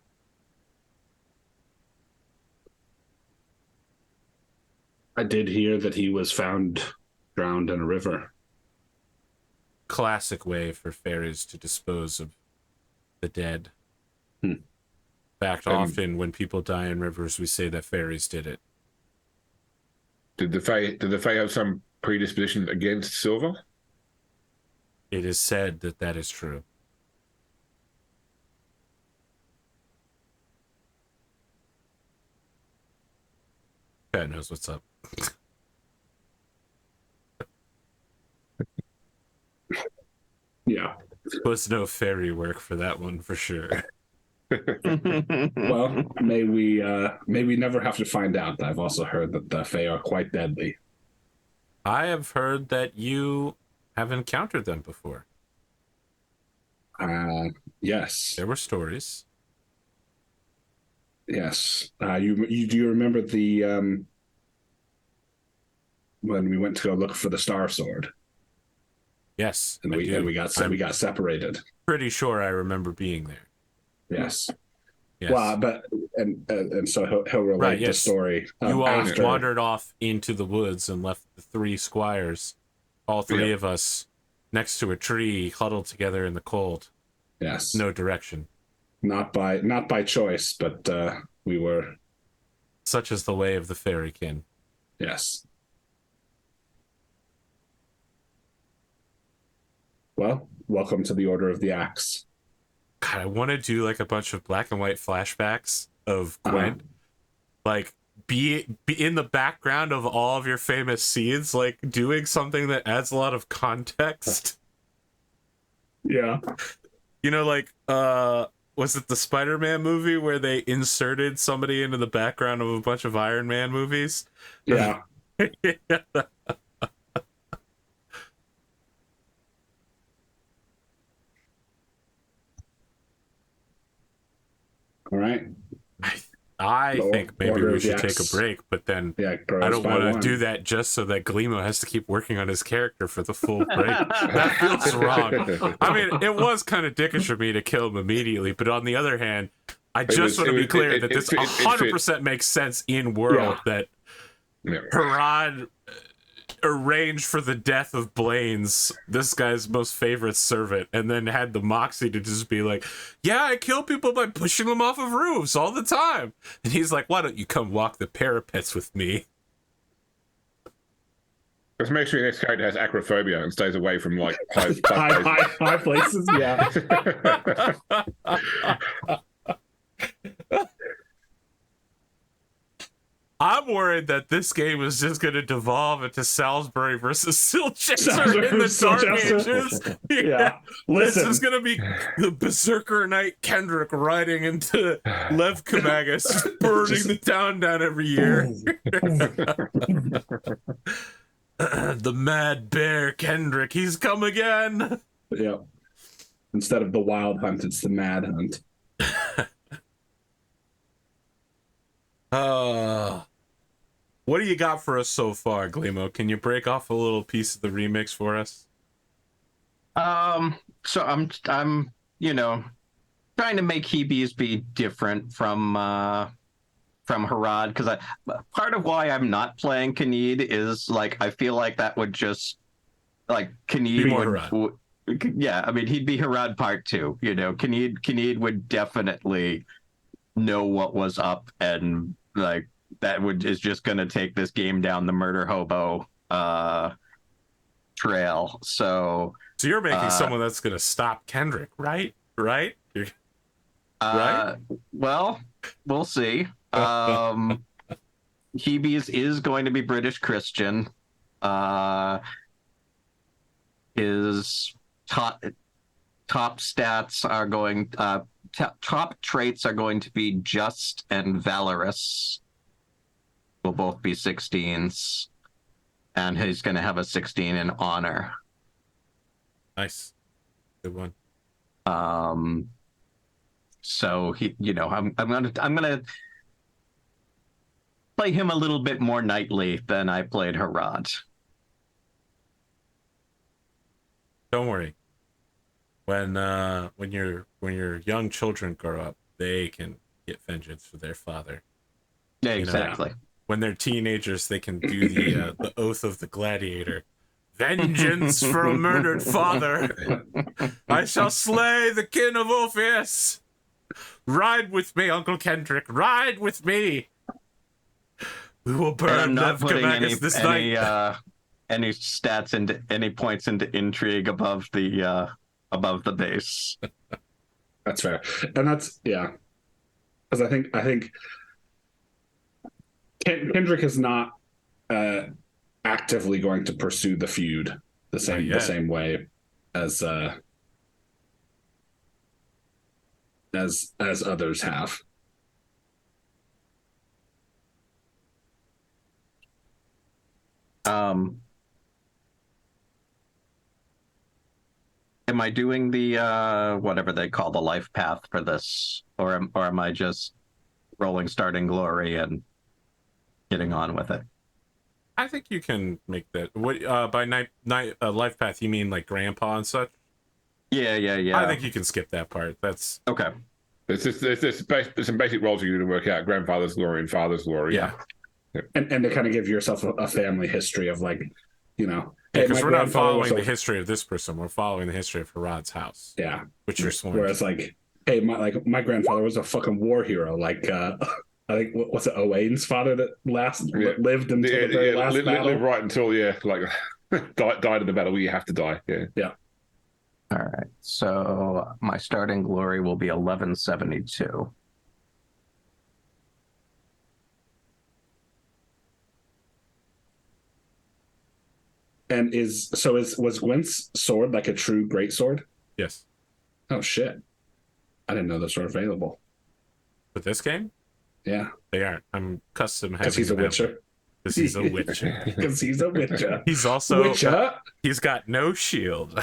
I did hear that he was found drowned in a river. Classic way for fairies to dispose of the dead. In fact, often when people die in rivers, we say that fairies did it. Did the Fae have some predisposition against silver? It is said that that is true. God knows what's up. Yeah. Was no fairy work for that one for sure. Well, may we never have to find out. I've also heard that the Fae are quite deadly. I have heard that you have encountered them before. Yes. There were stories. Yes. You do you remember the when we went to go look for the Star Sword? Yes, And we got separated. pretty sure I remember being there. Yes. Yes. Well, but and so he'll relate the story. You all after. wandered off into the woods and left the three squires, all three of us, next to a tree, huddled together in the cold. Yes. No direction. Not by choice, but we were. Such is the way of the fairykin. Yes. Well, welcome to the Order of the Axe. God, I want to do like a bunch of black and white flashbacks of Gwent. Like, be in the background of all of your famous scenes, like doing something that adds a lot of context. Yeah. You know, like, was it the Spider-Man movie where they inserted somebody into the background of a bunch of Iron Man movies? Yeah. All right. I think maybe Order we of the should take a Axe. break, but then I grows don't by want to one. do that just so that Glimo has to keep working on his character for the full break. That feels wrong. I mean, it was kind of dickish for me to kill him immediately, but on the other hand, I just want to be clear that this 100% makes sense in world that Herawd arranged for the death of Blaine's, this guy's most favorite servant, and then had the moxie to just be like, yeah, I kill people by pushing them off of roofs all the time. And he's like, why don't you come walk the parapets with me? Just make sure your next character has acrophobia and stays away from like high high places. Yeah. I'm worried that this game is just going to devolve into Salisbury versus Silchester in the Dark Ages. Yeah. Listen. This is going to be the Berserker Knight Kendric riding into Lev Kamagus, burning the town down every year. The Mad Bear Kendric, he's come again. Yeah. Instead of the Wild Hunt, it's the Mad Hunt. What do you got for us so far, Glimo? Can you break off a little piece of the remix for us? So I'm trying to make Hebes be different from Herawd, because part of why I'm not playing Khaneed is like I feel like that would just like Khaneed would yeah, I mean he'd be Herawd part 2, Khaneed would definitely know what was up, and like that is just going to take this game down the murder hobo trail. So you're making someone that's going to stop Kendric, right? Right? Right? Well, we'll see. Hebes is going to be British Christian. His top stats are going. Top traits are going to be just and valorous. Will both be 16s, and he's going to have a 16 in honor. Nice, good one. So he, I'm gonna play him a little bit more knightly than I played Herawd. Don't worry. When your young children grow up, they can get vengeance for their father. Yeah, exactly. When they're teenagers, they can do the oath of the gladiator. Vengeance for a murdered father. I shall slay the kin of Orpheus. Ride with me, Uncle Kendric. Ride with me. We will burn Lev Kamagus this night. Any stats into any points into intrigue above the base. That's fair, and that's because I think Kendric is not actively going to pursue the feud the same way as others have. Am I doing the whatever they call the life path for this, or am I just rolling starting glory and getting on with it? I think you can make that. What by night life path you mean like grandpa and such? Yeah. I think you can skip that part. That's okay. There's some basic roles you need to work out: grandfather's glory and father's glory. Yeah. And to kind of give yourself a family history of like, because we're not following the history of this person. We're following the history of Herawd's house. Yeah. Which you're sworn. Whereas like, hey, my grandfather was a fucking war hero. Like, I think what's it, Owain's father that lived until the very last battle. Live right until died in the battle where you have to die. Yeah. All right. So my starting glory will be 1172. And was Gwyn's sword like a true great sword? Yes. Oh shit! I didn't know those were available. With this game? Yeah. They aren't. I'm custom having. Because he's a witcher. Because he's a witcher. Because he's a witcher. He's also witcher. He's got no shield.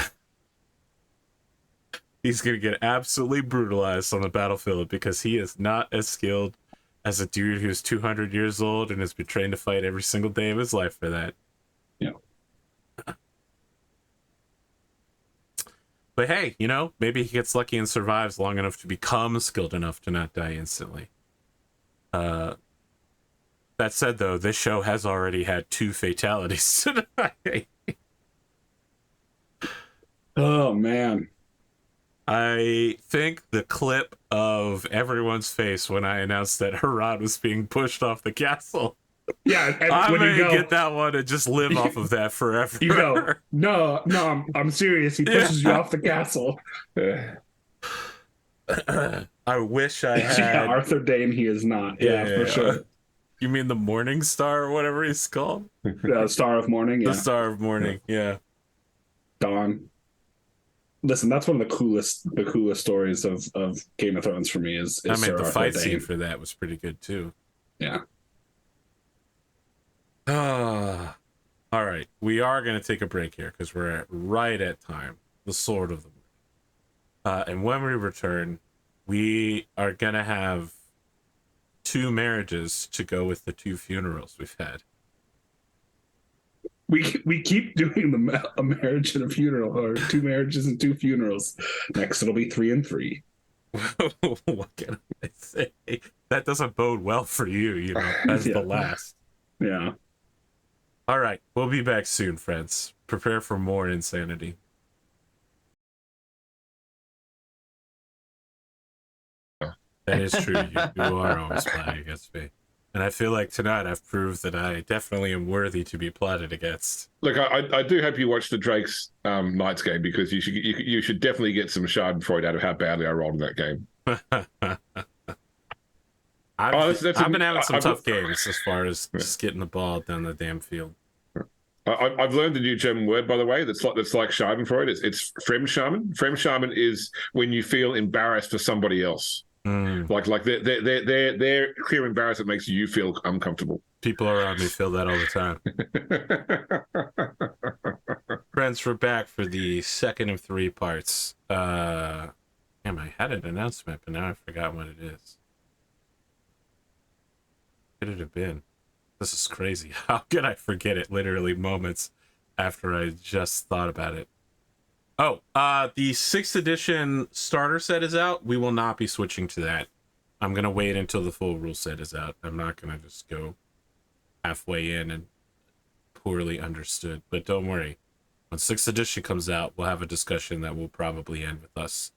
He's gonna get absolutely brutalized on the battlefield because he is not as skilled as a dude who's 200 years old and has been trained to fight every single day of his life for that. Yeah. But hey, maybe he gets lucky and survives long enough to become skilled enough to not die instantly. That said, though, this show has already had 2 fatalities tonight. Oh man. I think the clip of everyone's face when I announced that Herawd was being pushed off the castle. Yeah, and I'm when gonna you go, get that one and just live off of that forever. you go, no, I'm serious. He pushes you off the castle. I wish I had. Yeah, Arthur Dane, he is not. Yeah, for sure. You mean the Morning Star or whatever he's called? Star of Morning. Yeah. The Star of Morning. Yeah. Dawn. Listen, that's one of the coolest stories of Game of Thrones for me. Is I mean, Sir the Arthur fight Dane. scene for that was pretty good too. Yeah. All right, we are going to take a break here because we're right at time. The sword of the morning. And when we return, we are going to have 2 marriages to go with the 2 funerals we've had. We keep doing a marriage and a funeral, or 2 marriages and 2 funerals. Next, it'll be 3 and 3. What can I say? That doesn't bode well for you, you know, as Yeah. the last. Yeah. All right, we'll be back soon, friends. Prepare for more insanity. That is true. You are always plotting against me. And I feel like tonight I've proved that I definitely am worthy to be plotted against. Look, I do hope you watch the Drake's Knights game, because you should definitely get some Schadenfreude out of how badly I rolled in that game. I've been having some tough games as far as just getting the ball down the damn field. I've learned a new German word, by the way, that's like Schadenfreude. It's Fremdschämen. Fremdschämen is when you feel embarrassed for somebody else. Like they're clear embarrassment makes you feel uncomfortable. People around me feel that all the time. Friends, we're back for the second of 3 parts. Damn, I had an announcement, but now I forgot what it is. What could it have been? This is crazy. How could I forget it literally moments after I just thought about it? Oh, the 6th edition starter set is out. We will not be switching to that. I'm going to wait until the full rule set is out. I'm not going to just go halfway in and poorly understood. But don't worry. When 6th edition comes out, we'll have a discussion that will probably end with us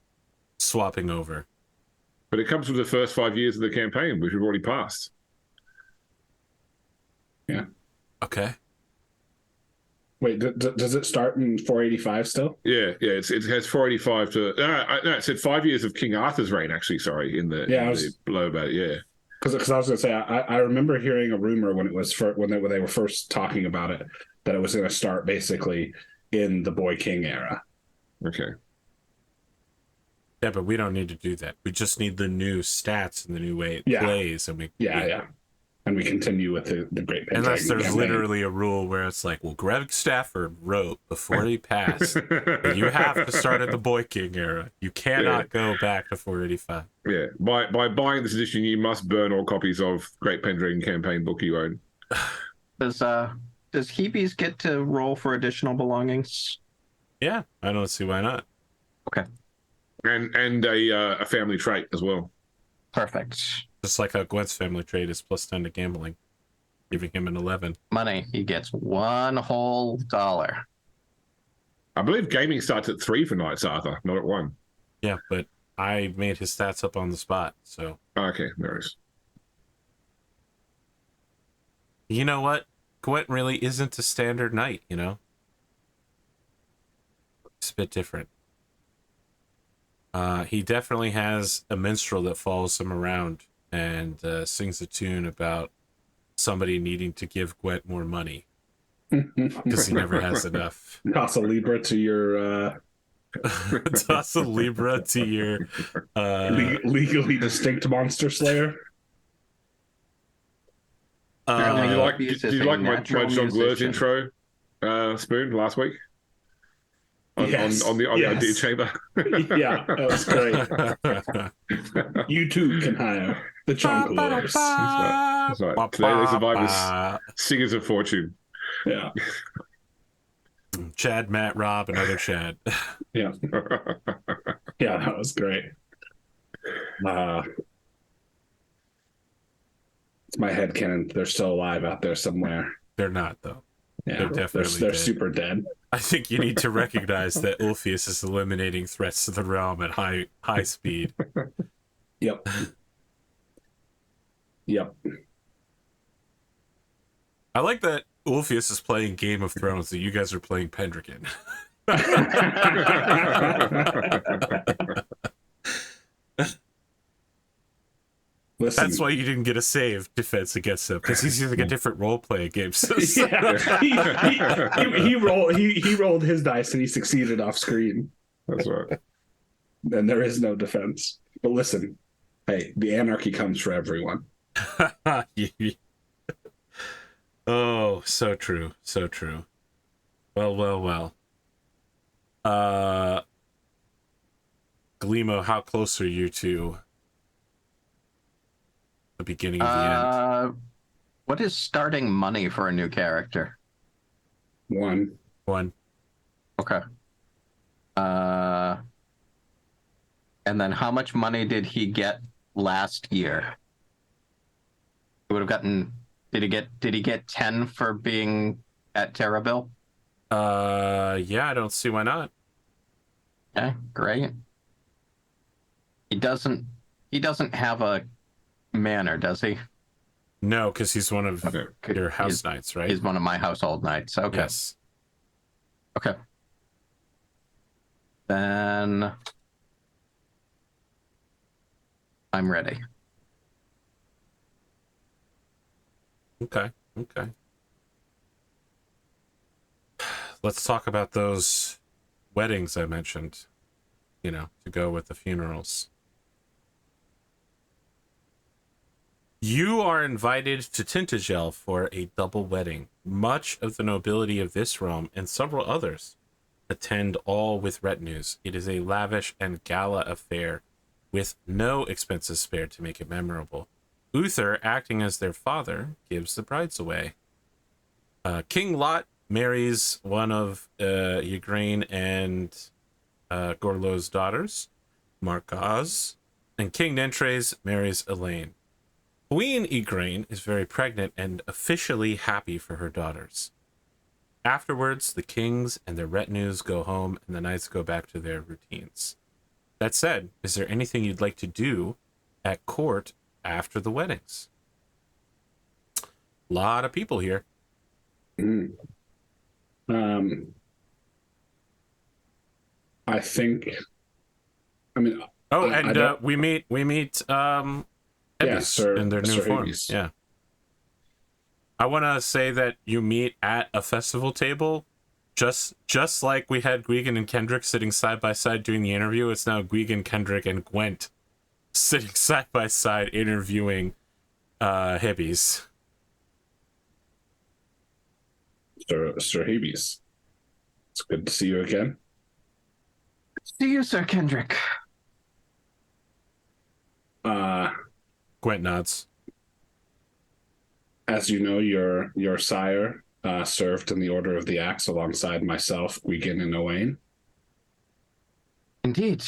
swapping over. But it comes with the first 5 years of the campaign, which we've already passed. Yeah. Okay. Wait, does it start in 485 still? Yeah. It has 485 to. No, it said 5 years of King Arthur's reign. Actually, sorry, in the below about it. Yeah. Because I was going to say, I remember hearing a rumor when it was when they were first talking about it, that it was going to start basically in the Boy King era. Okay. Yeah, but we don't need to do that. We just need the new stats and the new way it plays, and Yeah. And we continue with the Great Pendragon Unless there's campaign. literally a rule where it's like, well, Greg Stafford wrote before he passed that you have to start at the Boy King era. You cannot go back to 485. Yeah. By buying this edition, you must burn all copies of Great Pendragon campaign book you own. Does Heebies get to roll for additional belongings? Yeah, I don't see why not. Okay. And a family trait as well. Perfect. Just like how Gwent's family trait is +10 to gambling, giving him an 11. Money. He gets $1 whole dollar. I believe gaming starts at 3 for Knights Arthur, not at 1. Yeah, but I made his stats up on the spot, so. Okay, there is. You know what? Gwent really isn't a standard knight, you know? It's a bit different. He definitely has a minstrel that follows him around and sings a tune about somebody needing to give Gwent more money because he never has enough. Toss a Libra to your Toss a Libra to your legally distinct monster slayer. Do you like my Jongleur's intro, Spoon, last week? On the idea chamber. Yeah, that was great. You too can hire the Jongleurs. That's right. Today they survive as singers of fortune. Yeah. Chad, Matt, Rob, another Chad. Yeah. Yeah, that was great. It's my headcanon. They're still alive out there somewhere. They're not, though. Yeah, They're definitely they're dead. super dead. I think you need to recognize that Ulfius is eliminating threats to the realm at high speed. Yep. Yep. I like that Ulfius is playing Game of Thrones, and you guys are playing Pendragon. Listen, That's why you didn't get a save defense against him, because he's using a different role-playing game system. yeah, he rolled his dice and he succeeded off screen. That's right. And there is no defense. But listen, hey, the anarchy comes for everyone. Oh, so true. So true. Well. Glimo, how close are you to the beginning of the end? What is starting money for a new character? One. Okay. And then how much money did he get last year? He would have gotten. Did he get 10 for being at Terrabil? Yeah, I don't see why not. Okay, great. He doesn't have a manor, does he? No, because he's one of your house He's- knights, right? He's one of my household knights. Okay. Yes. Okay. Then I'm ready. Okay. Let's talk about those weddings I mentioned, to go with the funerals. You are invited to Tintagel for a double wedding. Much of the nobility of this realm and several others attend, all with retinues. It is a lavish and gala affair with no expenses spared to make it memorable. Uther, acting as their father, gives the brides away. King Lot marries one of Igraine and Gorlo's daughters, Markaz, and King Nentres marries Elaine. Queen Igraine is very pregnant and officially happy for her daughters. Afterwards, the kings and their retinues go home and the knights go back to their routines. That said, is there anything you'd like to do at court after the weddings? A lot of people here. I think. We meet Hebbies in their new Sir form. Hebbies. Yeah. I want to say that you meet at a festival table, just like we had Gwgan and Kendric sitting side by side doing the interview. It's now Gwgan, Kendric, and Gwent sitting side by side interviewing Hebbies. Sir Hebbies. It's good to see you again. See you, Sir Kendric. Gwent nods. As you know, your sire served in the Order of the Axe alongside myself, Gwgan, and Owain. Indeed.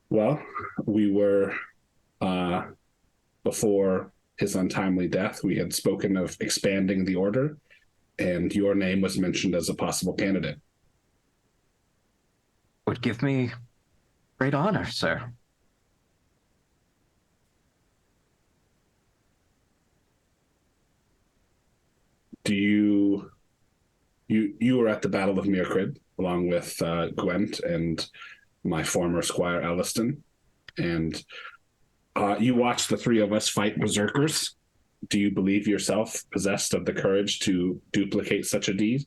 Well, we were, before his untimely death, we had spoken of expanding the Order, and your name was mentioned as a possible candidate. Would give me great honor, sir. Do you were at the Battle of Mirkrid along with Gwent and my former squire Elliston, and you watched the three of us fight berserkers. Do you believe yourself possessed of the courage to duplicate such a deed?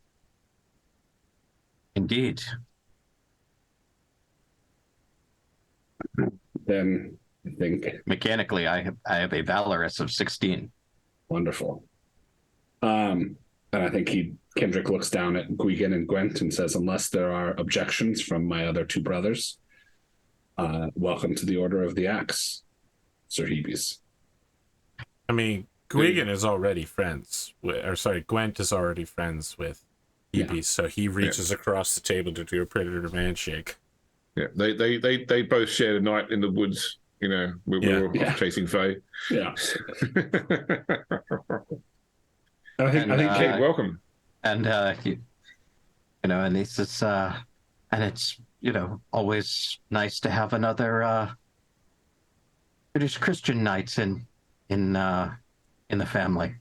Indeed. Then I think Mechanically, I have a valorous of 16. wonderful. And I think Kendric looks down at Gwgan and Gwent and says, unless there are objections from my other two brothers, welcome to the Order of the Axe, Sir Hebbies. I mean, Gwgan is already friends Gwent is already friends with Hebbies, so he reaches across the table to do a predator handshake. Yeah, they both shared a night in the woods You know, we were off chasing Faye. Yeah. I think Kate, welcome. And and it's and it's always nice to have another British Christian knights in the family.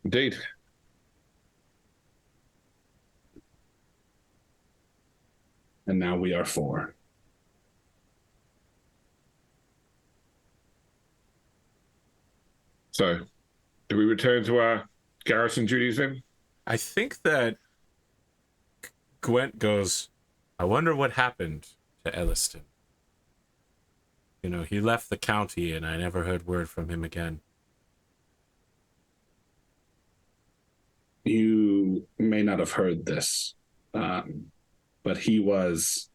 Indeed. And now we are 4. So, do we return to our garrison duties then? I think that Gwent goes, I wonder what happened to Elliston. You know, he left the county and I never heard word from him again. You may not have heard this, but he was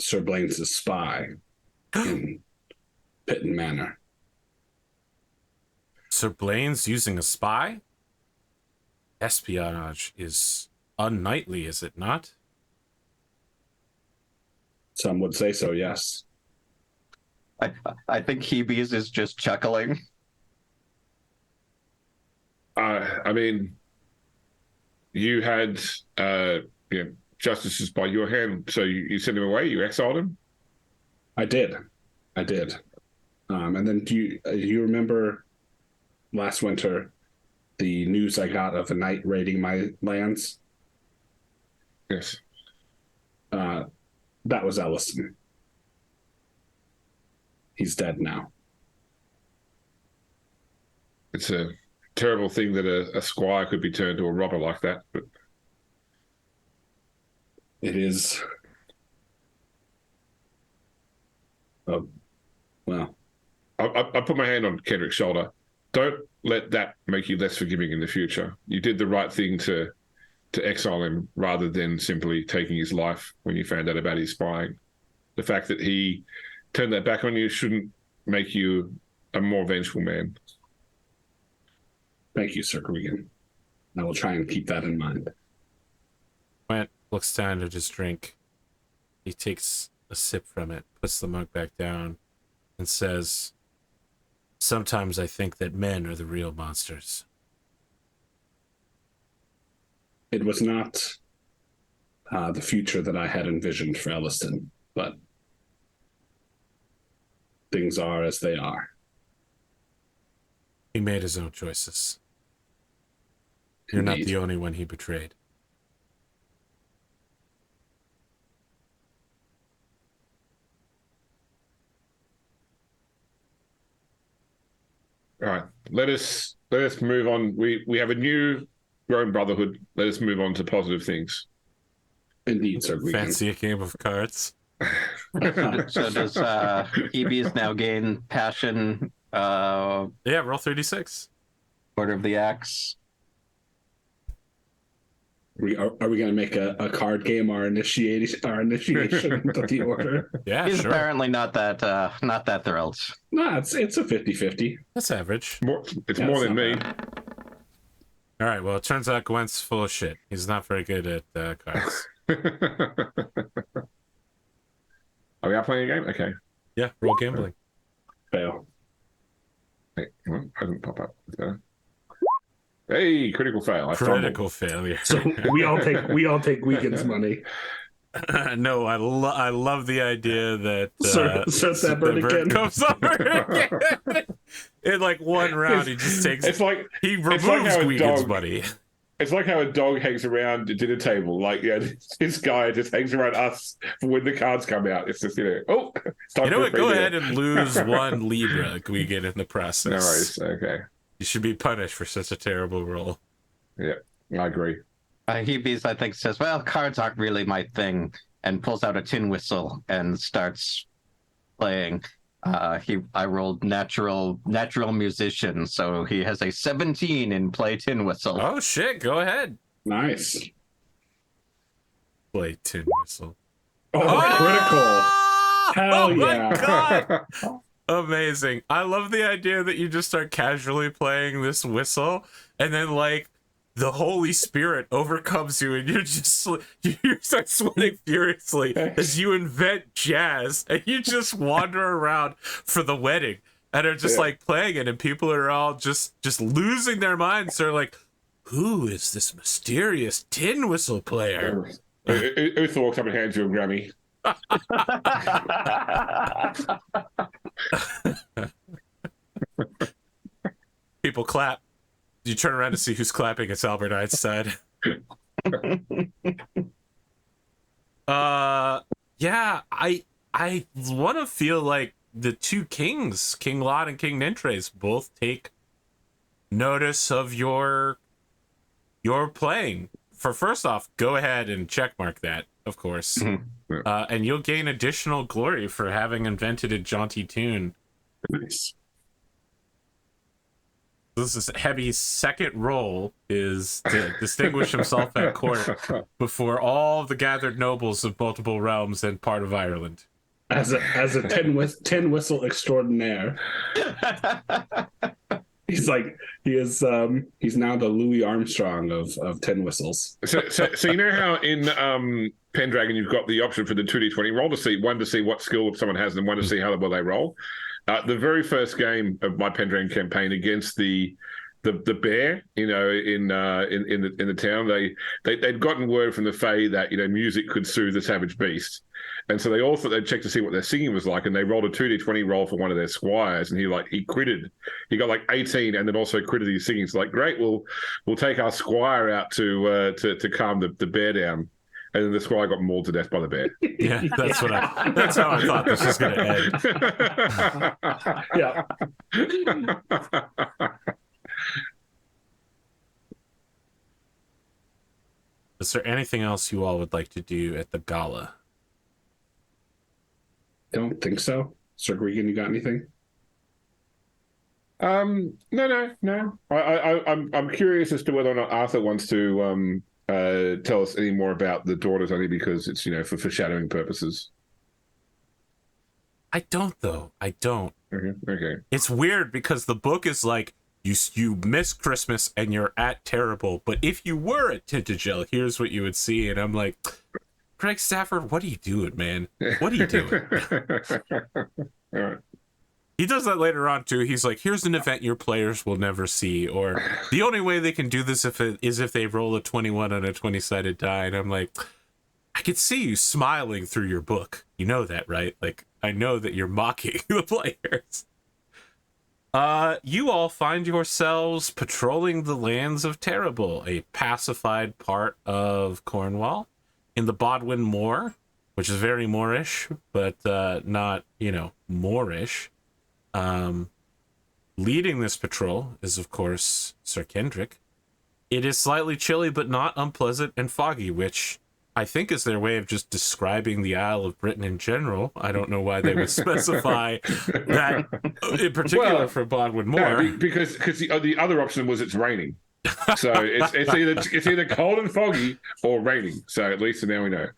Sir Blaine's spy in Pitton Manor. Sir Blaine's using a spy? Espionage is unknightly, is it not? Some would say so, yes. I think Hebe's is just chuckling. I mean, you had justices by your hand, so you sent him away. You exiled him. I did. And then do you remember last winter the news I got of a knight raiding my lands? Yes. That was Elliston. He's dead now. It's a terrible thing that a squire could be turned to a robber like that, but it is. Well, I put my hand on Kendric's shoulder. Don't let that make you less forgiving in the future. You did the right thing to exile him rather than simply taking his life when you found out about his spying. The fact that he turned that back on you shouldn't make you a more vengeful man. Thank you, Sir Gwgan. I will try and keep that in mind. Gwent looks down at his drink. He takes a sip from it, puts the mug back down, and says, sometimes I think that men are the real monsters. It was not the future that I had envisioned for Elliston, but things are as they are. He made his own choices. You're Indeed. not the only one he betrayed. All right, let us move on. We have a new grown brotherhood. Let us move on to positive things. Indeed, Sir Gwgan. Fancy a game of cards? So does Hebe's now gain passion? Yeah, roll 36. Order of the Axe. Are we going to make a card game our initiation into the order? Yeah, He's sure. apparently not that thrilled. No, it's a 50-50. That's average. It's Yeah, more it's than not me. bad. All right, well, it turns out Gwent's full of shit. He's not very good at cards. Are we out playing a game? Okay. Yeah, roll gambling. Fail. Wait, come on. Hasn't pop up. It's better. Hey, critical fail. I Critical failure. So we all take Gwgan's money. No, I love the idea that Sir Tabletop comes over again. In like one round, he just takes. It's like he removes like how a Gwgan's dog- money. It's like how a dog hangs around the dinner table. Like, yeah, this guy just hangs around us for when the cards come out. It's just, oh, it's time You know for a what? free Go meal. ahead and lose 1 Libra, Gwgan, in the process. No worries. Okay. You should be punished for such a terrible roll. Yeah, I agree. Hebe's, I think, says, well, cards aren't really my thing, and pulls out a tin whistle and starts playing. I rolled natural musician, so he has a 17 in play tin whistle. Oh shit! Go ahead. Nice. Play tin whistle. Oh, critical. Hell oh my yeah. God. Amazing. I love the idea that you just start casually playing this whistle and then like the Holy Spirit overcomes you, and you start sweating furiously as you invent jazz, and you just wander around for the wedding, and are just like playing it, and people are all just losing their minds. They're like, "Who is this mysterious tin whistle player?" Uther walks up and hands you a Grammy. People clap. You turn around to see who's clapping. It's Albert Einstein. Yeah, I want to feel like the two kings, King Lot and King Nintres, both take notice of your playing. For first off, go ahead and checkmark that, of course. Mm-hmm. Yeah. And you'll gain additional glory for having invented a jaunty tune. Nice. This is Heavy's second role, is to distinguish himself at court before all the gathered nobles of multiple realms and part of Ireland. As a tin whistle extraordinaire. He's now the Louis Armstrong of tin whistles. So you know how in Pendragon you've got the option for the 2d20 roll to see what skill someone has and one to see how well they roll. The very first game of my Pendragon campaign against the bear, in the town, they'd gotten word from the Fae that music could soothe the savage beast, and so they'd check to see what their singing was like, and they rolled a 2d20 roll for one of their squires, and he critted. He got 18, and then also critted his singing. It's like, great, we'll take our squire out to calm the bear down. And then the squire got mauled to death by the bear. Yeah, that's how I thought this was going to end. Yeah. Is there anything else you all would like to do at the gala? Don't think so. Sir Gwgan, you got anything? No. I'm curious as to whether or not Arthur wants to tell us any more about the daughters, only because it's for foreshadowing purposes. I don't, though. I don't. Okay. It's weird because the book is like, you miss Christmas and you're at Terrible, but if you were at Tintagel, here's what you would see. And I'm like, Craig Stafford, what are you doing, man? What are you doing? All right. He does that later on too. He's like, here's an event your players will never see, or the only way they can do this is if they roll a 21 on a 20-sided die. And I'm like, I could see you smiling through your book. You know that, right? Like, I know that you're mocking the players. You all find yourselves patrolling the lands of Terrible, a pacified part of Cornwall, in the Bodwin Moor, which is very Moorish, but not, Moorish. Leading this patrol is, of course, Sir Kendric. It is slightly chilly, but not unpleasant and foggy, which I think is their way of just describing the Isle of Britain in general. I don't know why they would specify that in particular for Bodwin Moor. No, because the other option was it's raining. So it's either cold and foggy or raining. So at least now we know.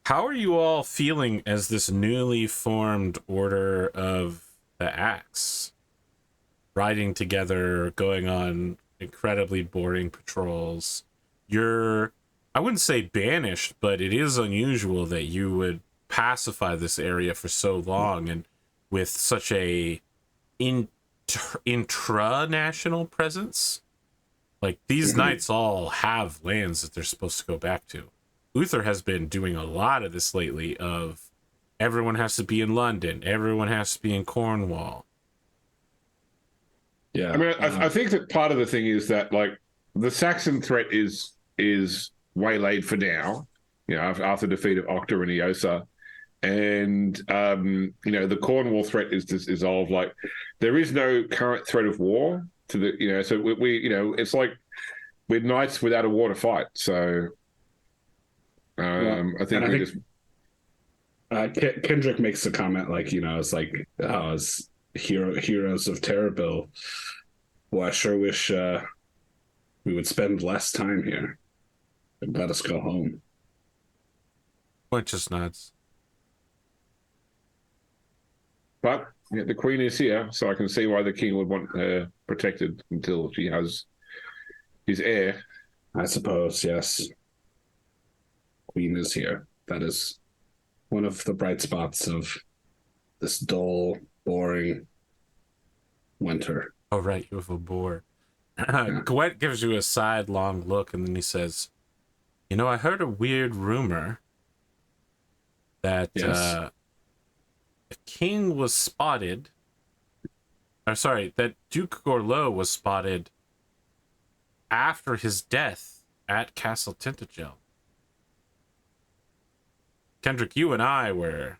How are you all feeling as this newly formed Order of the Axe? Riding together, going on incredibly boring patrols. You're, I wouldn't say banished, but it is unusual that you would pacify this area for so long and with such a intra-national presence. Like, these knights all have lands that they're supposed to go back to. Uther has been doing a lot of this lately of everyone has to be in London, everyone has to be in Cornwall. Yeah. I mean, I think that part of the thing is that, like, the Saxon threat is waylaid for now, after the defeat of Octa and Eosa. And, the Cornwall threat is dissolved. Like, there is no current threat of war to the, so we it's like we're knights without a war to fight. So, I think Kendric makes a comment like, it's like, as heroes of Terrible, well, I sure wish we would spend less time here and let us go home. Point just nods. But Yeah, the queen is here, so I can see why the king would want her protected until she has his heir. I suppose, yes. Queen is here. That is one of the bright spots of this dull, boring winter. Oh, right, you have a boar. Gwent gives you a sidelong look, and then he says, "You know, I heard a weird rumor that Yes. the king was spotted. Or sorry, that Duke Gorlo was spotted after his death at Castle Tintagel. Kendric, you and I were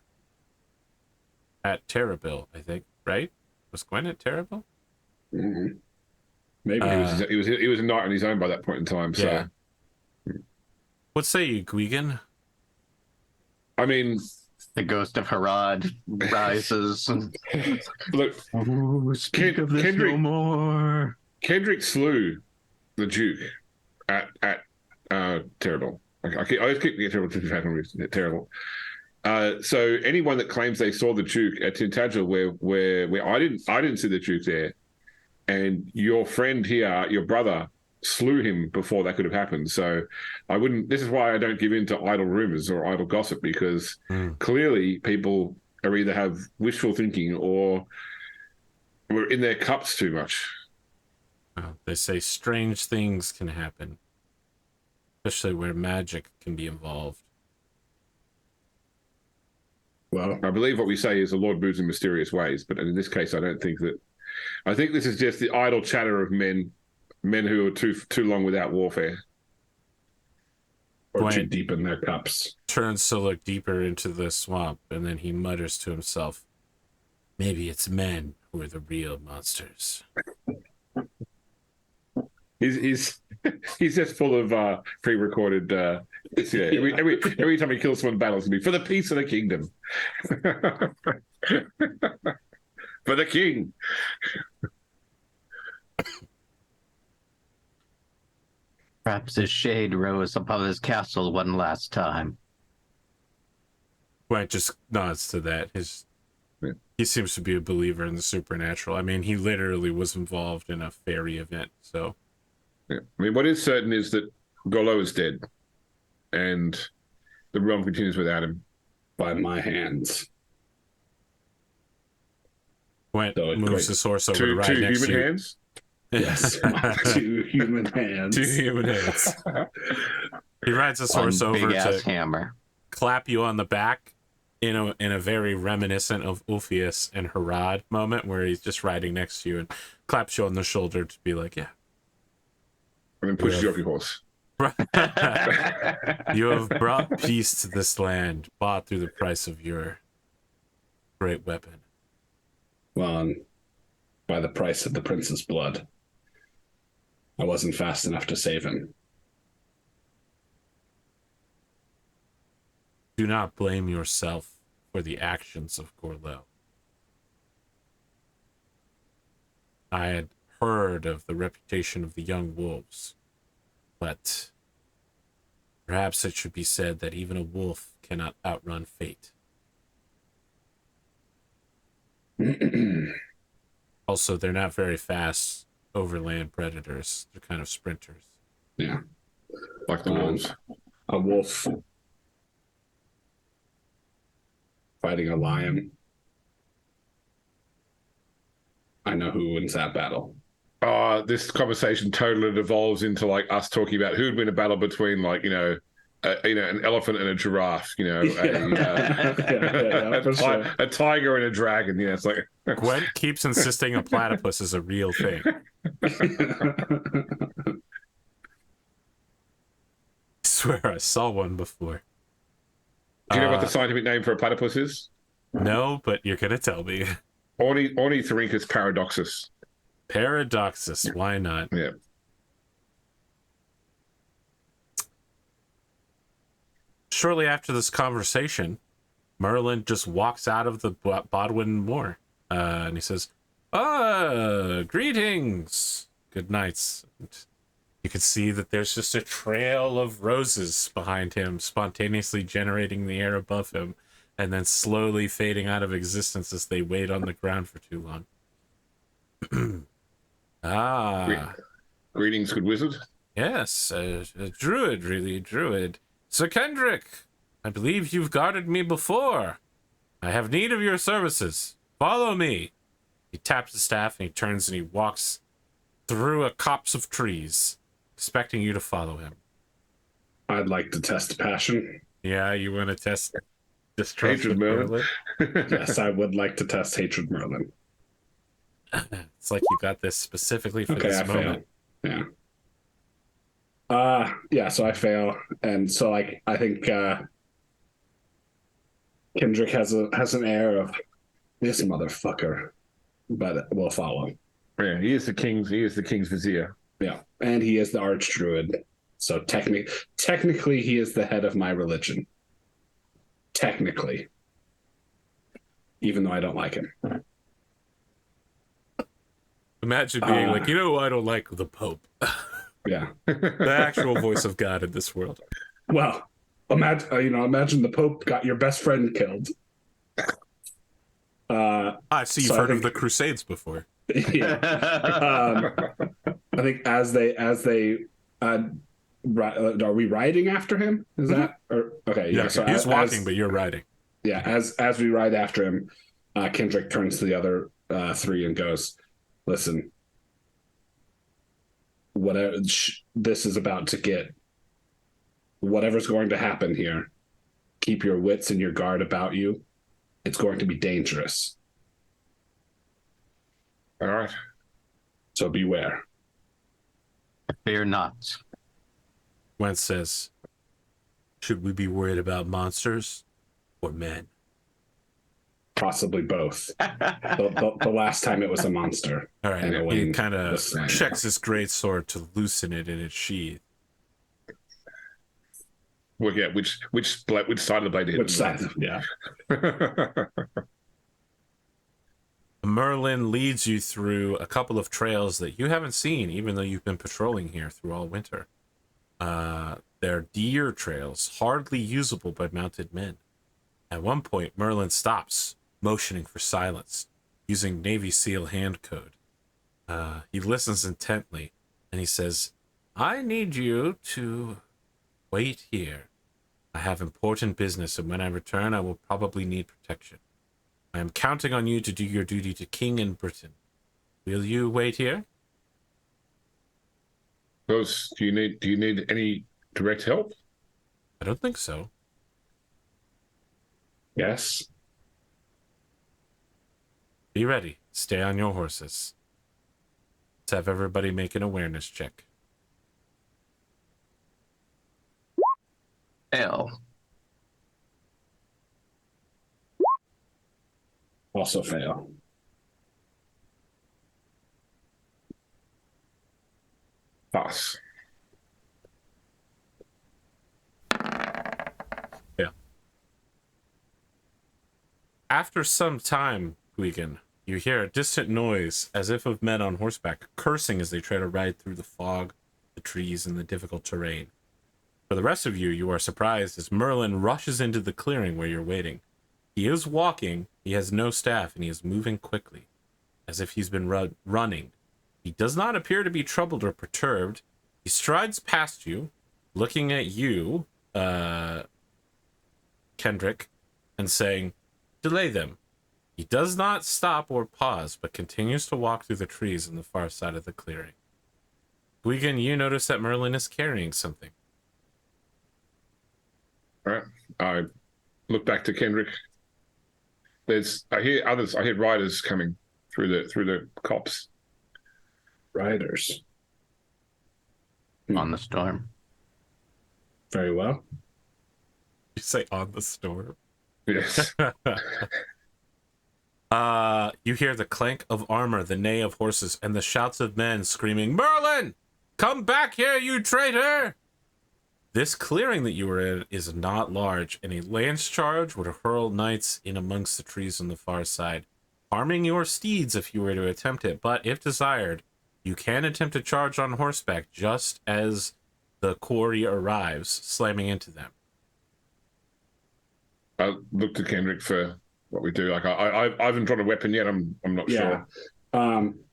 at Terrabil, I think, right? Was Gwen at Terrabil? Mm-hmm. Maybe. He was a knight on his own by that point in time. So, Yeah. What say you, Gwgan? I mean, The ghost of Herawd rises. look, Speak of this no more. Kendric slew the Duke at Terrible. I always keep getting terrible. So anyone that claims they saw the Duke at Tintagel, where I didn't see the Duke there, and your friend here, your brother, slew him before that could have happened. So I wouldn't. This is why I don't give in to idle rumors or idle gossip, because clearly people are either have wishful thinking or we're in their cups too much. Well, they say strange things can happen, especially where magic can be involved. Well, I believe what we say is the Lord moves in mysterious ways, but in this case, I don't think that. I think this is just the idle chatter of men who are too long without warfare, or too Gwent deep in their cups. turns to look deeper into the swamp, and then he mutters to himself, "Maybe it's men who are the real monsters." He's just full of pre-recorded. Every time he kills someone in battle, it's gonna be for the peace of the kingdom, for the king. Perhaps his shade rose above his castle one last time. Gwent just nods to that. He seems to be a believer in the supernatural. I mean, he literally was involved in a fairy event, so. Yeah. I mean, what is certain is that Golo is dead, and the realm continues without him. By my hands. Gwent moves his horse over to Two right next to human you. hands. Yes, 2 human hands. 2 human hands. He rides his horse One over big-ass to hammer. clap you on the back in a very reminiscent of Ulfius and Herawd moment, where he's just riding next to you and claps you on the shoulder to be like, "Yeah." And then pushes you off your horse. You have brought peace to this land, bought through the price of your great weapon. Well, and by the price of the prince's blood. I wasn't fast enough to save him. Do not blame yourself for the actions of Gorlo. I had heard of the reputation of the young wolves, but perhaps it should be said that even a wolf cannot outrun fate. Also, they're not very fast overland predators. They're kind of sprinters. Yeah. Like the wolves. A wolf fighting a lion. I know who wins that battle. This conversation totally devolves into like us talking about who'd win a battle between, like, an elephant and a giraffe, a tiger and a dragon. Yeah, it's like Gwent keeps insisting a platypus is a real thing. I swear I saw one before. Do you know what the scientific name for a platypus is? No, but you're gonna tell me. Ornithorhynchus paradoxus. Paradoxus, why not? Yeah. Shortly after this conversation, Merlin just walks out of the Bodwin Moor, and he says, greetings, good nights. And you can see that there's just a trail of roses behind him, spontaneously generating the air above him, and then slowly fading out of existence as they wait on the ground for too long. Greetings, good wizard. Yes, a druid, really, druid. Sir Kendric, I believe you've guarded me before. I have need of your services. Follow me. He taps the staff and he turns and he walks through a copse of trees, expecting you to follow him. I'd like to test passion. Yeah, you want to test distrust Hatred, with Merlin. Yes, I would like to test hatred, Merlin. It's like you got this specifically for this I moment. fail. Yeah. So I fail, and so like I think Kendric has an air of this motherfucker, but we'll follow. Yeah, he is the king's vizier. Yeah, and he is the arch druid. So technically, he is the head of my religion. Technically, even though I don't like him. Imagine being like, I don't like the Pope. Yeah, The actual voice of God in this world. well, imagine the Pope got your best friend killed. I see you've heard of the Crusades before. Yeah. I think as they are we riding after him? Is that okay? Yeah. So he's walking, but you're riding. Yeah. As we ride after him, Kendric turns to the other three and goes, "Listen, whatever this is about to get, whatever's going to happen here, keep your wits and your guard about you. It's going to be dangerous. All right. So beware." Fear not. Gwen says, should we be worried about monsters or men? Possibly both. The last time it was a monster. All right. And He Elaine kind of was saying- checks his great sword to loosen it in its sheath. Work out which side of the blade to hit. Which side? Yeah. Merlin leads you through a couple of trails that you haven't seen, even though you've been patrolling here through all winter. They're deer trails, hardly usable by mounted men. At one point, Merlin stops, motioning for silence, using Navy SEAL hand code. He listens intently, and he says, I need you to wait here. I have important business, and when I return, I will probably need protection. I am counting on you to do your duty to King and Britain. Will you wait here? Those, do you need any direct help? I don't think so. Yes. Be ready. Stay on your horses. Let's have everybody make an awareness check. Fail. Also fail. Pass. Yeah. After some time, Gwgan, you hear a distant noise as if of men on horseback, cursing as they try to ride through the fog, the trees, and the difficult terrain. For the rest of you, you are surprised as Merlin rushes into the clearing where you're waiting. He is walking, he has no staff, and he is moving quickly, as if he's been running. He does not appear to be troubled or perturbed. He strides past you, looking at you, Kendric, and saying, delay them. He does not stop or pause, but continues to walk through the trees on the far side of the clearing. Gwgan, you notice that Merlin is carrying something. All right. I look back to Kendric. I hear riders coming through the copse. Riders. On the storm. Very well. You say on the storm? Yes. You hear the clank of armor, the neigh of horses, and the shouts of men screaming, Merlin! Come back here, you traitor! This clearing that you were in is not large, and a lance charge would hurl knights in amongst the trees on the far side, harming your steeds if you were to attempt it, but if desired, you can attempt to charge on horseback just as the quarry arrives, slamming into them. I look to Kendric for what we do. Like I haven't drawn a weapon yet. I'm not sure.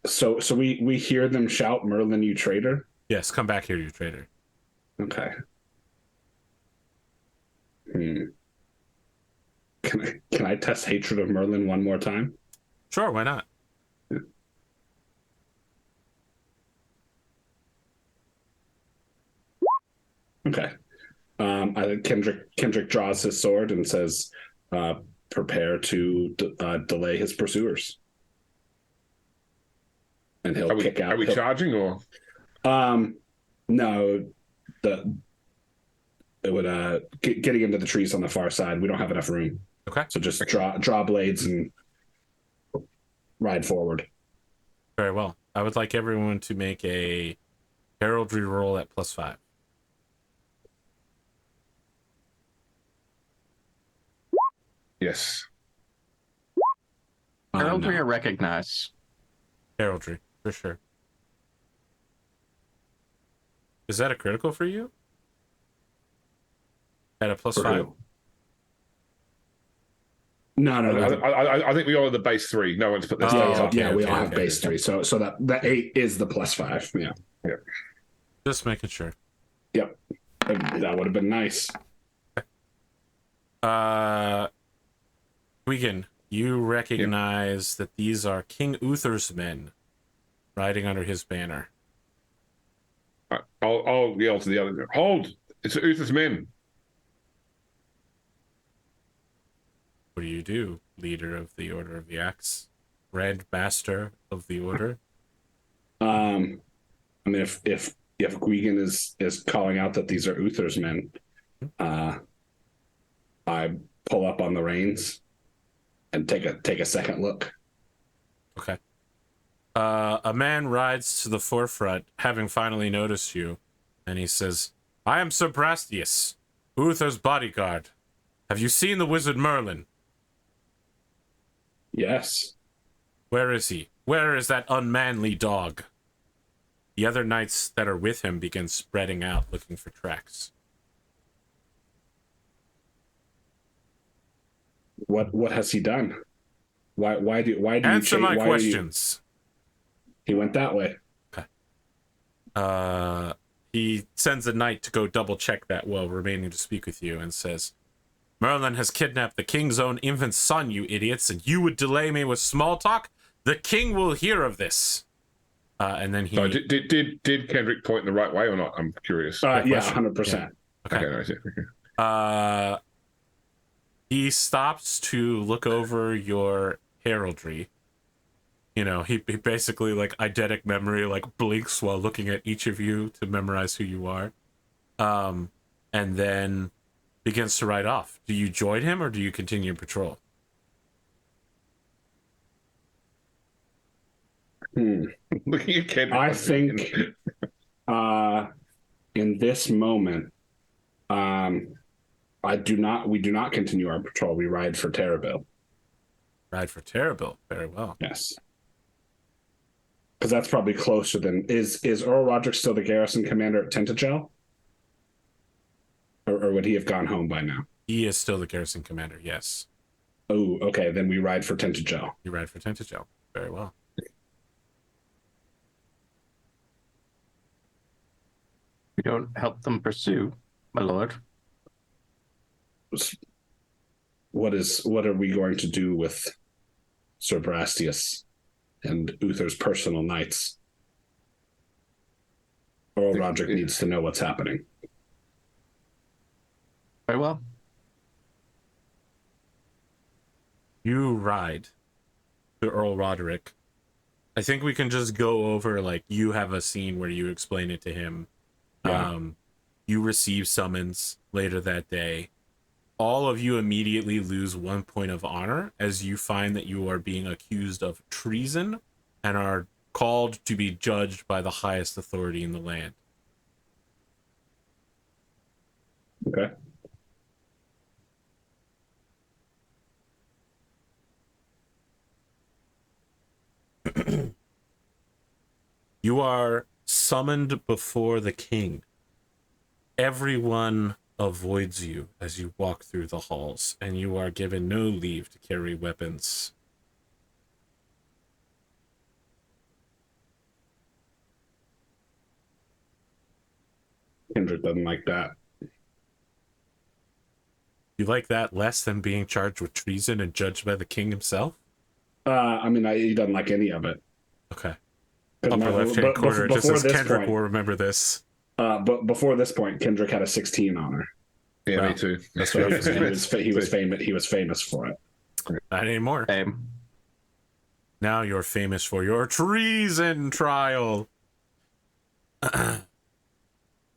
So we hear them shout, "Merlin, you traitor!" Yes, come back here, you traitor. Okay. Can I test hatred of Merlin one more time? Sure, why not? Okay. I think Kendric draws his sword and says, "Prepare to delay his pursuers." And he'll kick out. Are we charging or? No, it would getting into the trees on the far side. We don't have enough room. Okay. So just draw blades and ride forward. Very well. I would like everyone to make a heraldry roll at +5. Yes. Heraldry No. or recognize? Heraldry, for sure. Is that a critical for you? At a +5? No. I think we all have the base 3. No one's put this. Okay, We all have okay. base 3. So that 8 is the +5. Yeah. Just making sure. Yep. That would have been nice. Gwgan, you recognize that these are King Uther's men riding under his banner. I'll yell to the other. Hold! It's Uther's men. What do, leader of the Order of the Axe? Grand Master of the Order? I mean, if Gwgan is calling out that these are Uther's men, I pull up on the reins and take a second look. Okay. A man rides to the forefront, having finally noticed you, and he says, "I am Sir Brastius, Uther's bodyguard. Have you seen the wizard Merlin? Yes. Where is he? Where is that unmanly dog?" The other knights that are with him begin spreading out, looking for tracks. What has he done? Why do Answer you my questions. He went that way. He sends a knight to go double check that while remaining to speak with you, and says, "Merlin has kidnapped the king's own infant son, you idiots, and you would delay me with small talk? The king will hear of this." And then he... So did Kendric point in the right way or not? I'm curious. Yeah, 100%. Okay. Okay. He stops to look over your heraldry. You know, he basically, like, eidetic memory, like, blinks while looking at each of you to memorize who you are. And then begins to ride off. Do you join him, or do you continue patrol? Looking at Kendric. I think in this moment, we do not continue our patrol. We ride for Terrabil. Ride for Terrabil. Very well. Yes. Because that's probably closer than... Is Earl Roderick still the garrison commander at Tintagel? Or would he have gone home by now? He is still the garrison commander, yes. Oh, okay. Then we ride for Tintagel. You ride for Tintagel. Very well. We don't help them pursue, my lord. What are we going to do with Sir Brastius and Uther's personal knights? Earl Roderick needs to know what's happening. Very well. You ride to Earl Roderick. I think we can just go over, like, you have a scene where you explain it to him. Yeah. You receive summons later that day. All of you immediately lose 1 point of honor as you find that you are being accused of treason and are called to be judged by the highest authority in the land. Okay. You are summoned before the king. Everyone avoids you as you walk through the halls, and you are given no leave to carry weapons. Kendric doesn't like that. You like that less than being charged with treason and judged by the king himself? I mean, he doesn't like any of it. Okay. 'Cause Upper left-hand corner, it just says Kendric will remember this. But before this point, Kendric had a 16 on her. Yeah, Wow. me too. That's So right. he was famous for it. Not anymore. Same. Now you're famous for your treason trial.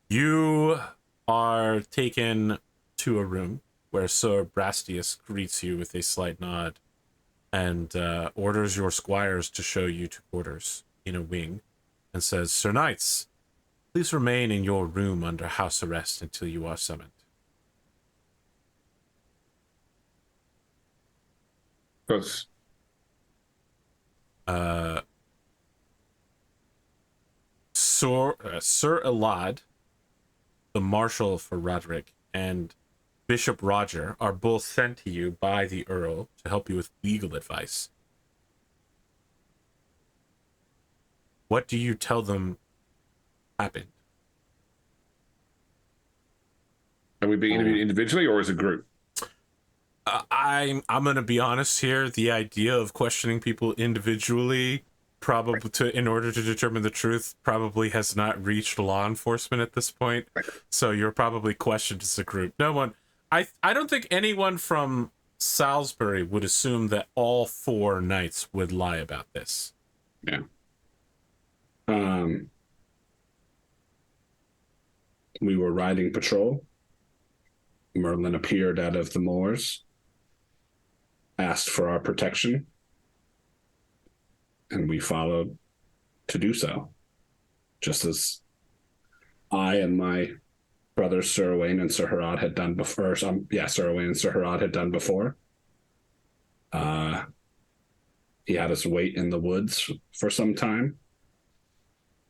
You are taken to a room where Sir Brastius greets you with a slight nod and orders your squires to show you to quarters in a wing and says, Sir Knights, please remain in your room under house arrest until you are summoned. Because Sir Elad, the marshal for Roderick, and Bishop Roger are both sent to you by the Earl to help you with legal advice. What do you tell them happened? are we being interviewed individually or as a group? I'm gonna be honest here. The idea of questioning people individually, in order to determine the truth, probably has not reached law enforcement at this point. So you're probably questioned as a group. No one. I don't think anyone from Salisbury would assume that all 4 knights would lie about this. Yeah. We were riding patrol. Merlin appeared out of the moors, asked for our protection, and we followed to do so. Just as I and my brothers Sir Owain and Sir Herawd had done before. Sir Owain and Sir Herawd had done before. He had us wait in the woods for some time.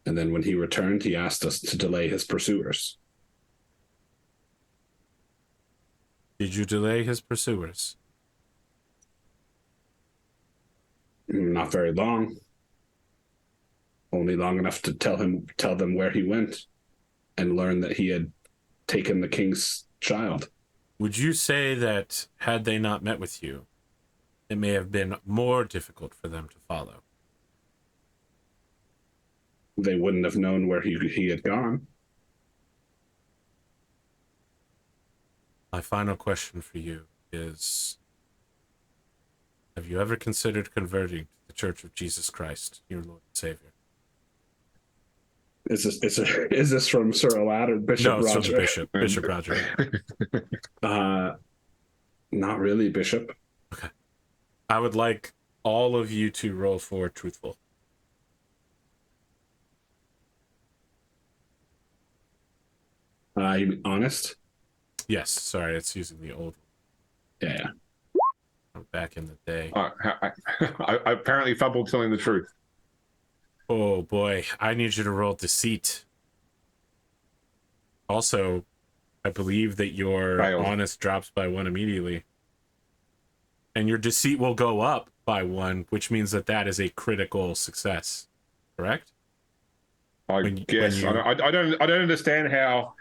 And then when he returned, he asked us to delay his pursuers. Did you delay his pursuers? Not very long. Only long enough to tell them where he went and learn that he had taken the king's child. Would you say that had they not met with you, it may have been more difficult for them to follow? They wouldn't have known where he had gone. My final question for you is, have you ever considered converting to the Church of Jesus Christ, your Lord and Savior? Is this from Sir Elad or Bishop No, it's Roger? from the Bishop Roger. Not really, Bishop. Okay. I would like all of you to roll for truthful. You mean honest? Yes, sorry, it's using the old Yeah. one back in the day. I apparently fumbled telling the truth. Oh boy, I need you to roll deceit. Also, I believe that your Failed. honest drops by 1 immediately. And your deceit will go up by 1, which means that is a critical success. Correct? I guess I don't understand how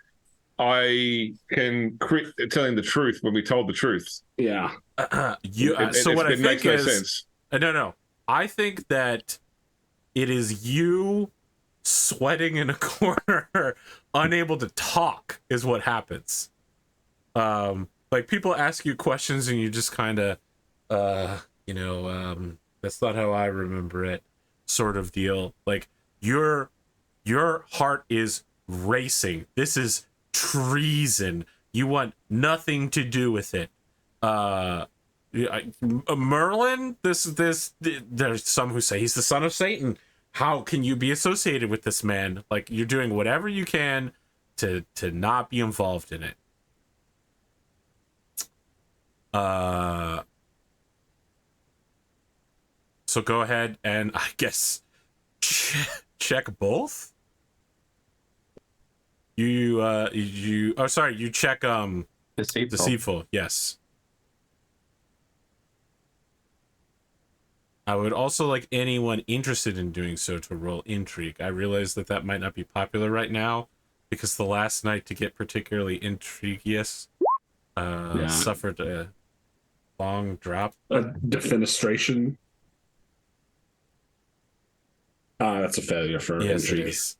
I can quit telling the truth when we told the truth. Yeah. So what I think no is sense. no. I think that it is you sweating in a corner, unable to talk, is what happens. Like people ask you questions and you just kind of, that's not how I remember it, sort of deal. Like your heart is racing. This is treason. You want nothing to do with it. Merlin, there's some who say he's the son of Satan. How can you be associated with this man? Like, you're doing whatever you can to not be involved in it. So go ahead and I guess check both. You check Deceitful. deceitful. Yes. I would also like anyone interested in doing so to roll intrigue. I realize that might not be popular right now because the last night to get particularly intriguous suffered a long drop. A defenestration. That's a failure for Yes, it intrigue. is.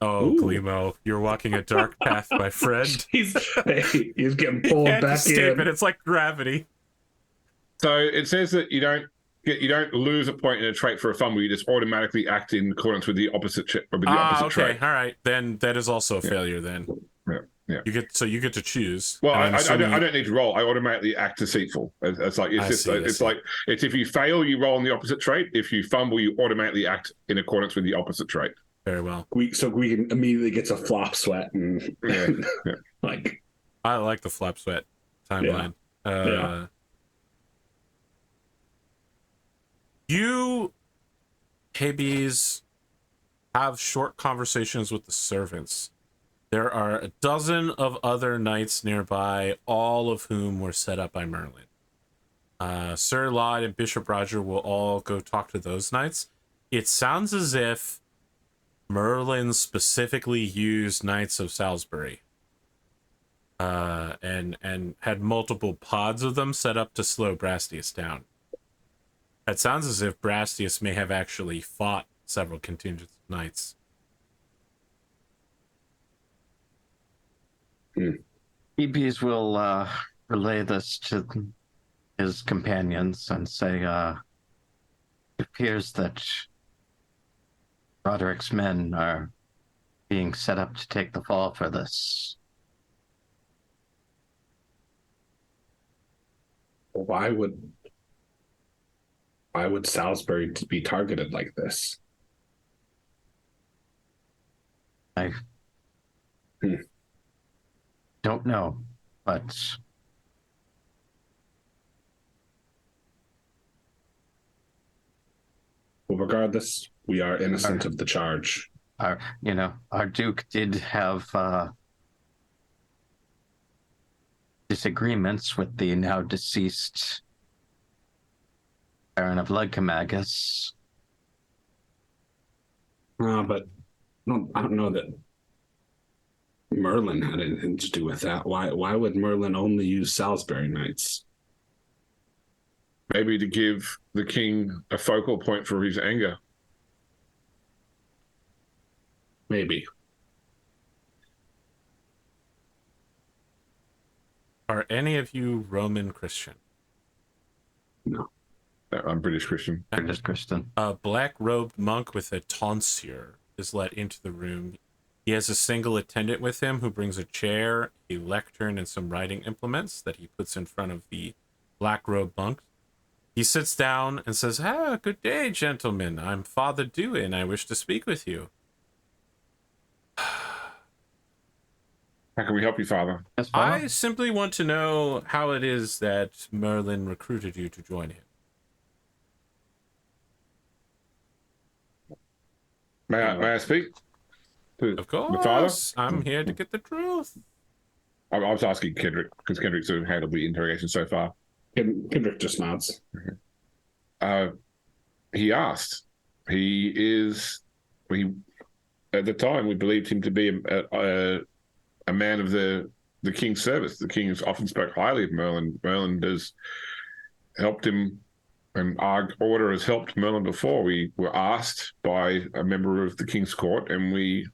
Oh, Ooh. Glimo, you're walking a dark path, my friend. He's getting You pulled can't back escape in. it. It's like gravity. So it says that you don't lose a point in a trait for a fumble. You just automatically act in accordance with the opposite Okay, trait. all right. Then that is also a failure. Then Yeah. you get to choose. Well, And I don't need to roll. I automatically act deceitful. It's if you fail, you roll on the opposite trait. If you fumble, you automatically act in accordance with the opposite trait. Very well. So Gwgan immediately gets a flop sweat and Yeah. like I like the flap sweat timeline. Yeah. You, KBs, have short conversations with the servants. There are a dozen of other knights nearby, all of whom were set up by Merlin. Sir Laud and Bishop Roger will all go talk to those knights. It sounds as if Merlin specifically used Knights of Salisbury. And had multiple pods of them set up to slow Brastius down. It sounds as if Brastius may have actually fought several contingents of knights. EBs will relay this to his companions and say, it appears that Roderick's men are being set up to take the fall for this. why would Salisbury be targeted like this? I don't know, but well, regardless, we are innocent of the charge. our Duke did have disagreements with the now deceased Baron of Ludcamagus. But I don't know that Merlin had anything to do with that. Why would Merlin only use Salisbury Knights? Maybe to give the king a focal point for his anger. Maybe. Are any of you Roman Christian? No. I'm British Christian. British Christian. A black-robed monk with a tonsure is let into the room. He has a single attendant with him who brings a chair, a lectern, and some writing implements that he puts in front of the black-robed monk. He sits down and says, good day, gentlemen. I'm Father Dewey, and I wish to speak with you. How can we help you, Father? Yes, Father? I simply want to know how it is that Merlin recruited you to join him. May I speak? Of course. Father? I'm here to get the truth. I was asking Kendric, because Kendric sort of handled the interrogation so far. Kendric just nods. He asked. At the time, we believed him to be a man of the king's service. The king often spoke highly of Merlin. Merlin has helped him, and our order has helped Merlin before. We were asked by a member of the king's court, and we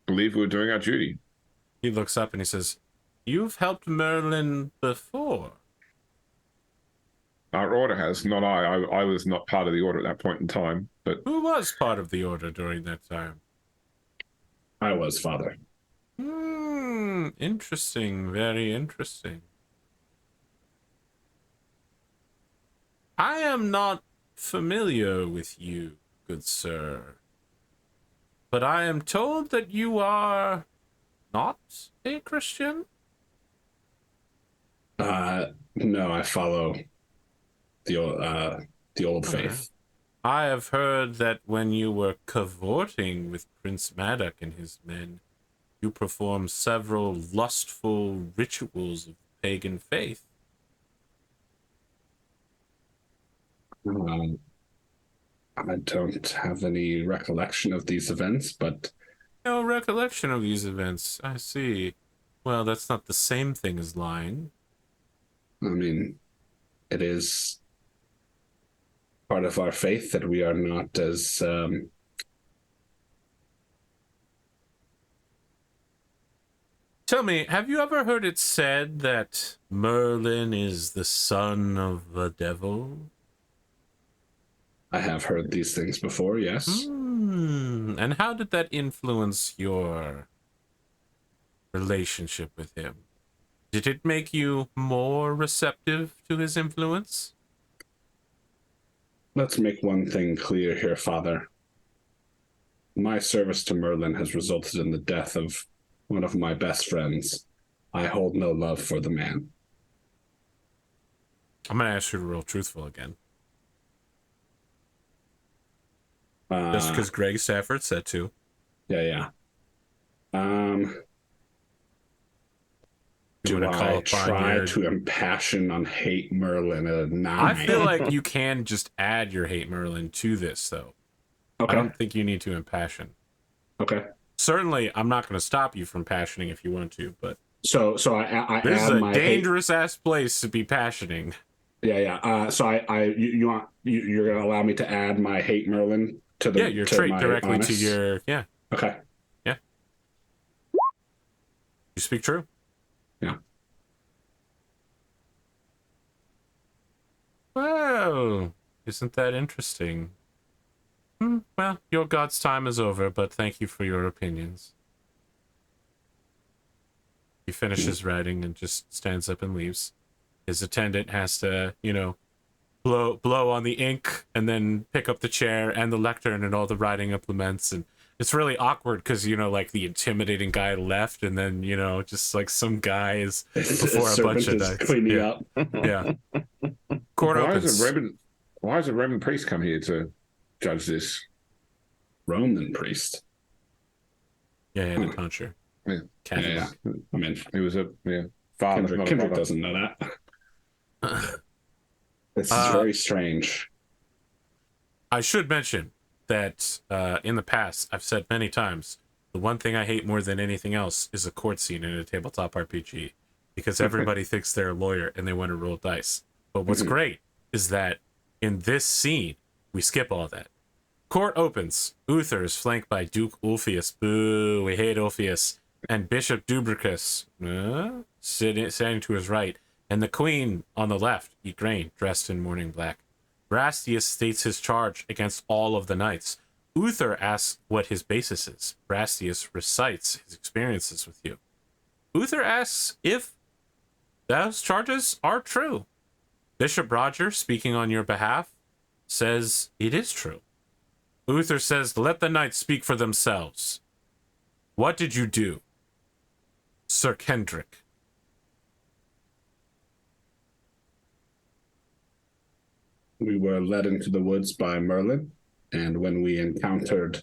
believed we were doing our duty. He looks up and he says, "You've helped Merlin before." Our order has, not I. I was not part of the order at that point in time, but Who was part of the order during that time? I was, Father. Interesting. Very interesting. I am not familiar with you, good sir. But I am told that you are not a Christian? No, I follow the old faith. I have heard that when you were cavorting with Prince Maddock and his men, you perform several lustful rituals of pagan faith. I don't have any recollection of these events, but... No recollection of these events. I see. Well, that's not the same thing as lying. I mean, it is part of our faith that we are not as... Tell me, have you ever heard it said that Merlin is the son of the devil? I have heard these things before, yes. And how did that influence your relationship with him? Did it make you more receptive to his influence? Let's make one thing clear here, Father. My service to Merlin has resulted in the death of one of my best friends. I hold no love for the man. I'm going to ask you to roll truthful again. Just because Greg Stafford said to. Yeah. Do I try to impassion on hate Merlin at a 9? I feel like you can just add your hate Merlin to this, though. Okay. I don't think you need to impassion. Okay. Certainly, I'm not going to stop you from passioning if you want to, but so I this is add a my dangerous ass place to be passioning. Yeah. So you're going to allow me to add my hate Merlin to the your trait directly honest? to your Okay. Yeah. You speak true. Yeah. Well, isn't that interesting? Well, your god's time is over, but thank you for your opinions. He finishes writing and just stands up and leaves. His attendant has to, blow on the ink and then pick up the chair and the lectern and all the writing implements. And it's really awkward because, like the intimidating guy left and then, just like some guy is before a bunch of dice. Cleaning up. Yeah. Court opens. Why has a Reverend priest come here to judge this? Roman priest. Yeah, the concher. Yeah. Yeah. I mean, he was father. Kendric doesn't know that. This is very strange. I should mention that in the past, I've said many times, the one thing I hate more than anything else is a court scene in a tabletop RPG, because everybody thinks they're a lawyer and they want to roll dice. But what's great is that in this scene, we skip all that. Court opens. Uther is flanked by Duke Ulfius. Boo, we hate Ulfius. And Bishop Dubricus, standing to his right. And the queen on the left, Igraine, dressed in mourning black. Brastius states his charge against all of the knights. Uther asks what his basis is. Brastius recites his experiences with you. Uther asks if those charges are true. Bishop Roger, speaking on your behalf, says it is true. Uther says, let the knights speak for themselves. What did you do, Sir Kendric? We were led into the woods by Merlin, and when we encountered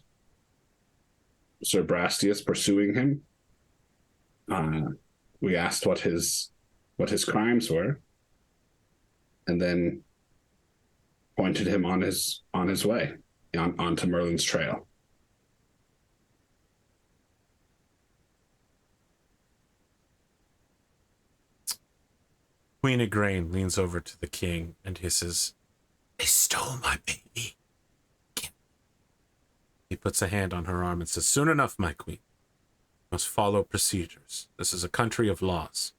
Sir Brastius pursuing him, we asked what his crimes were, and then pointed him on his way onto Merlin's trail. Queen Igraine leans over to the king and hisses, "They stole my baby." He puts a hand on her arm and says, "Soon enough, my queen. You must follow procedures. This is a country of laws.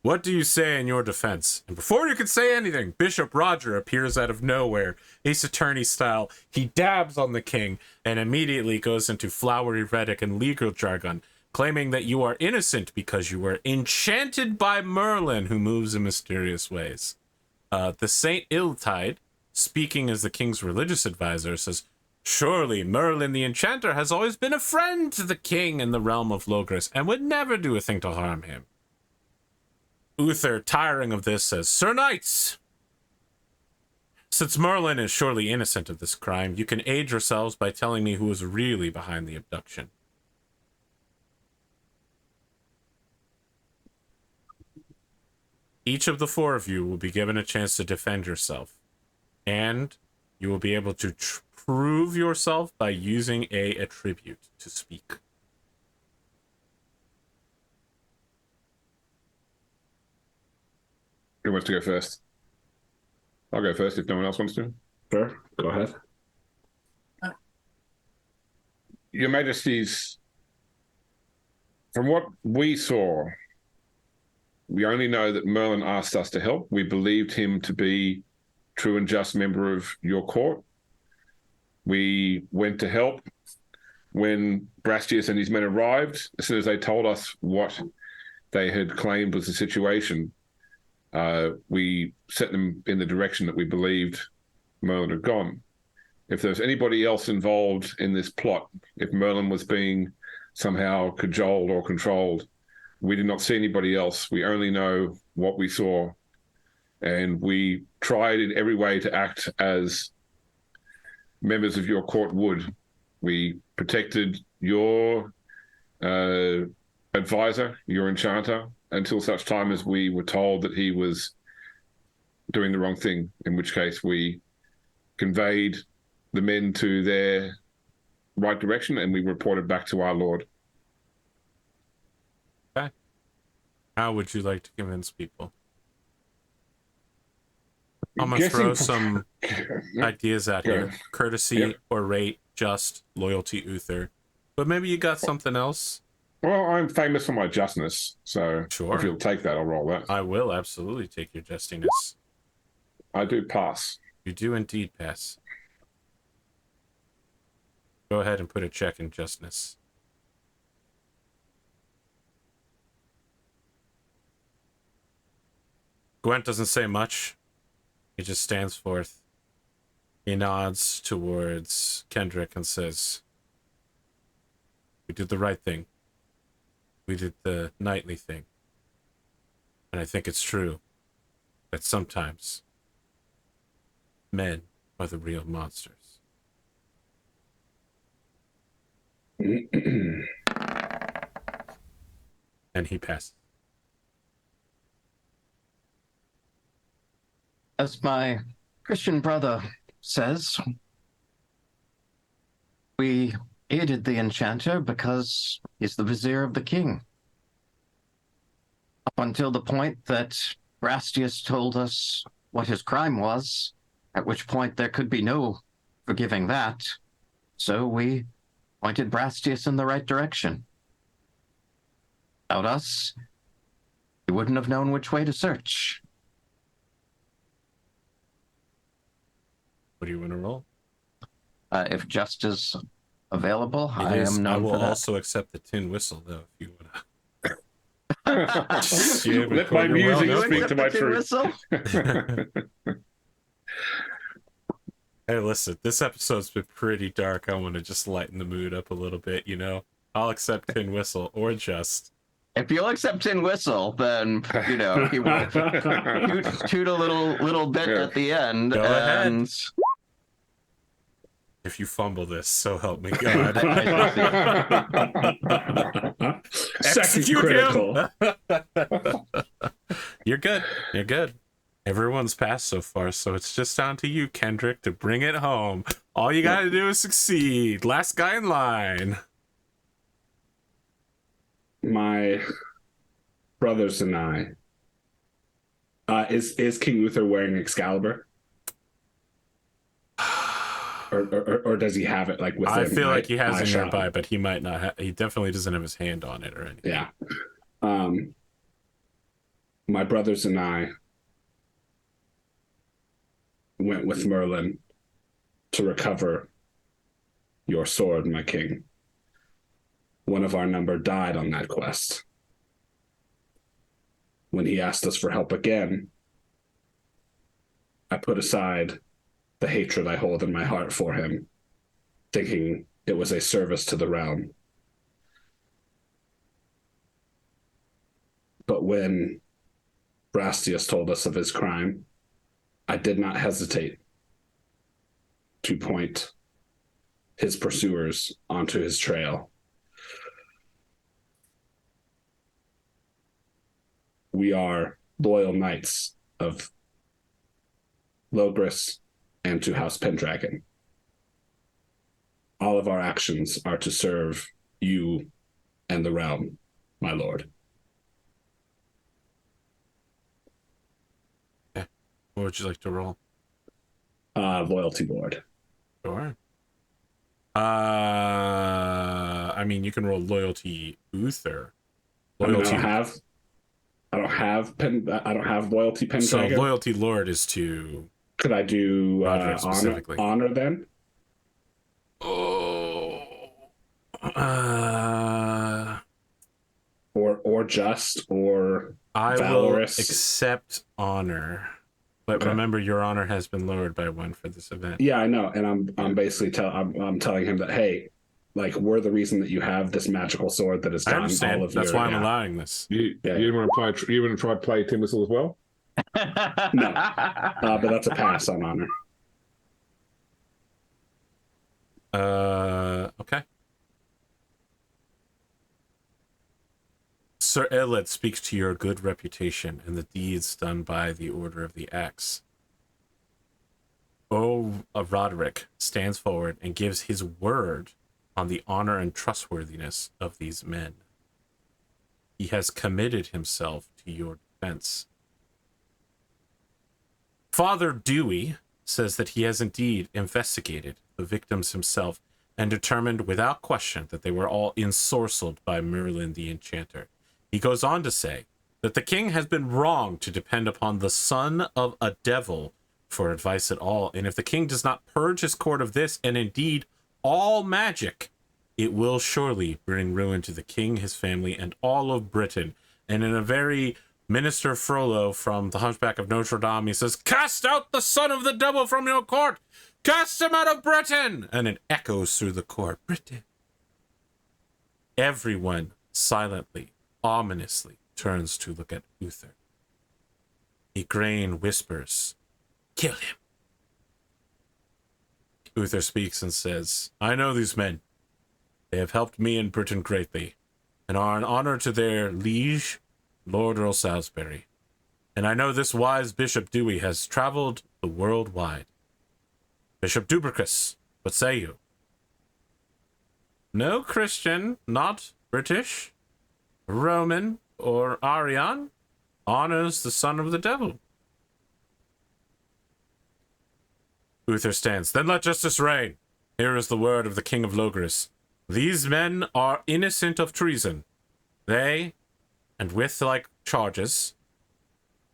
What do you say in your defense?" And before you can say anything, Bishop Roger appears out of nowhere, Ace Attorney style. He dabs on the king and immediately goes into flowery rhetoric and legal jargon, claiming that you are innocent because you were enchanted by Merlin, who moves in mysterious ways. The Saint Illtide, speaking as the king's religious advisor, says, "Surely Merlin the Enchanter has always been a friend to the king in the realm of Logres and would never do a thing to harm him." Uther, tiring of this, says, "Sir Knights, since Merlin is surely innocent of this crime, you can aid yourselves by telling me who is really behind the abduction." Each of the four of you will be given a chance to defend yourself. And you will be able to prove yourself by using a attribute to speak. Who wants to go first? I'll go first if no one else wants to. Sure, go ahead. Your Majesties, from what we saw, we only know that Merlin asked us to help. We believed him to be true and just member of your court. We went to help when Brastius and his men arrived. As soon as they told us what they had claimed was the situation, we set them in the direction that we believed Merlin had gone. If there was anybody else involved in this plot, if Merlin was being somehow cajoled or controlled, we did not see anybody else. We only know what we saw. And we tried in every way to act as members of your court would. We protected your advisor, your enchanter, until such time as we were told that he was doing the wrong thing, in which case we conveyed the men to their right direction and we reported back to our lord. Okay. How would you like to convince people? I'm going to throw some ideas out here. Courtesy, orate, just, loyalty, Uther. But maybe you got something else? Well, I'm famous for my justness, so sure. If you'll take that, I'll roll that. I will absolutely take your justiness. I do pass. You do indeed pass. Go ahead and put a check in justness. Gwent doesn't say much. He just stands forth. He nods towards Kendric and says, "We did the right thing. We did the knightly thing. And I think it's true that sometimes men are the real monsters." And he passes. As my Christian brother says, we aided the enchanter because he's the vizier of the king. Up until the point that Brastius told us what his crime was, at which point there could be no forgiving that. So we pointed Brastius in the right direction. Without us, he wouldn't have known which way to search. What do you want to roll? If just is available, It I is. am known I will for that. also accept the tin whistle, though, if you want to. Let my music well, speak to my truth. Whistle? Hey, listen, this episode's been pretty dark. I want to just lighten the mood up a little bit, you know? I'll accept tin whistle or just. If you'll accept tin whistle, then you know he will toot a little bit at the end. Go ahead. And If you fumble this, so help me God. Second Execute critical. him! You're good. You're good. Everyone's passed so far, so it's just down to you, Kendric, to bring it home. All you gotta do is succeed. Last guy in line. My brothers and I. Is King Uther wearing Excalibur? Or does he have it like within? I feel like he has it shot? nearby, but he might not. He definitely doesn't have his hand on it or anything. Yeah. My brothers and I went with Merlin to recover your sword, my king. One of our number died on that quest. When he asked us for help again, I put aside the hatred I hold in my heart for him, thinking it was a service to the realm. But when Brastius told us of his crime, I did not hesitate to point his pursuers onto his trail. We are loyal knights of Logris and to House Pendragon. All of our actions are to serve you and the realm, my lord. Okay. What would you like to roll? Loyalty board. Sure. I mean, you can roll loyalty Uther. Loyalty. I don't have loyalty Pendragon. So loyalty lord is to. Could I do Roderick specifically. honor then? Oh. Or just or I valorous. will accept honor. But Okay. remember, your honor has been lowered by 1 for this event. Yeah, I know, and I'm basically I'm telling him that, hey, like, we're the reason that you have this magical sword that has I done understand. all of That's your. why I'm allowing this. You want to try play Timbersaw as well? No, but that's a pass on honor. Okay. Sir Ellet speaks to your good reputation and the deeds done by the Order of the Axe. Earl Roderick stands forward and gives his word on the honor and trustworthiness of these men. He has committed himself to your defense. Father Dewey says that he has indeed investigated the victims himself and determined without question that they were all ensorcelled by Merlin the Enchanter. He goes on to say that the king has been wrong to depend upon the son of a devil for advice at all, and if the king does not purge his court of this, and indeed all magic, it will surely bring ruin to the king, his family, and all of Britain. And in a very Minister Frollo from The Hunchback of Notre Dame, he says, "Cast out the son of the devil from your court! Cast him out of Britain!" And it echoes through the court, "Britain." Everyone silently, ominously turns to look at Uther. Igraine whispers, "Kill him." Uther speaks and says, "I know these men. They have helped me in Britain greatly, and are an honor to their liege, Lord Earl Salisbury. And I know this wise Bishop Dewey has traveled the world wide. Bishop Dubricus, what say you?" "No Christian, not British, Roman, or Arian, honors the son of the devil." Uther stands. "Then let justice reign. Here is the word of the King of Logris. These men are innocent of treason. They, and with like charges,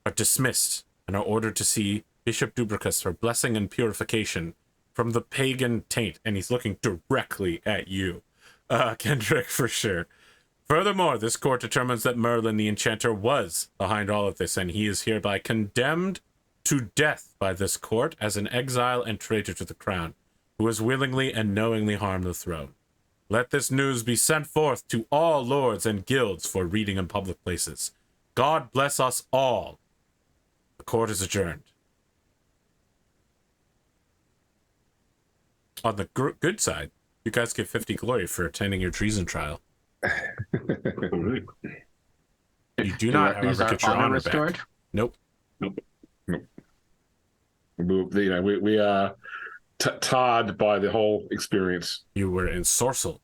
are dismissed and are ordered to see Bishop Dubricus for blessing and purification from the pagan taint." And he's looking directly at you, Kendric, for sure. "Furthermore, this court determines that Merlin the Enchanter was behind all of this, and he is hereby condemned to death by this court as an exile and traitor to the crown, who has willingly and knowingly harmed the throne. Let this news be sent forth to all lords and guilds for reading in public places. God bless us all. The court is adjourned." On the good side, you guys get 50 glory for attending your treason trial. You do not, however, get your honor restored? back. Nope. We are tarred by the whole experience. You were ensorcelled.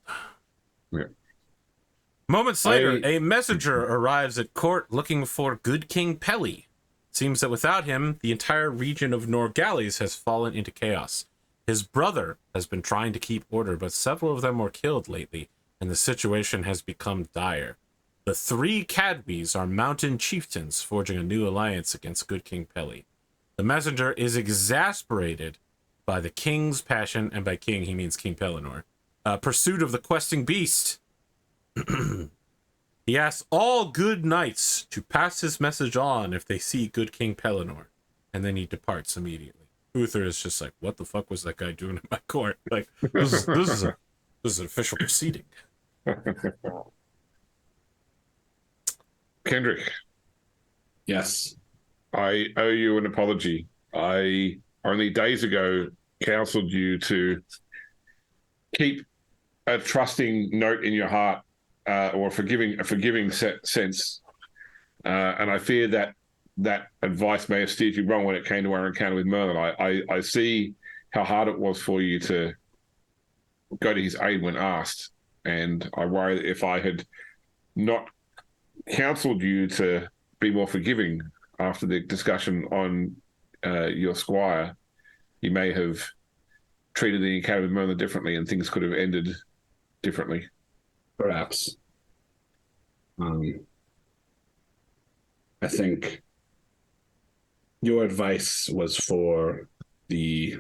Yeah. Moments later, a messenger arrives at court looking for good King Pelly. Seems that without him, the entire region of Norgalles has fallen into chaos. His brother has been trying to keep order, but several of them were killed lately, and the situation has become dire. The 3 Cadwees are mountain chieftains forging a new alliance against good King Pelly. The messenger is exasperated by the king's passion, and by king he means King Pellinor, pursuit of the questing beast. He asks all good knights to pass his message on if they see good King Pellinor, and then he departs immediately. Uther is just like, "What the fuck was that guy doing in my court? Like, this is an official proceeding." Kendric, Yes. I owe you an apology. I only days ago counseled you to keep a trusting note in your heart, or a forgiving sense, and I fear that that advice may have steered you wrong when it came to our encounter with Merlin. I see how hard it was for you to go to his aid when asked, and I worry that if I had not counseled you to be more forgiving after the discussion on your squire, you may have treated the encounter with Merlin differently, and things could have ended differently. Perhaps. I think your advice was for the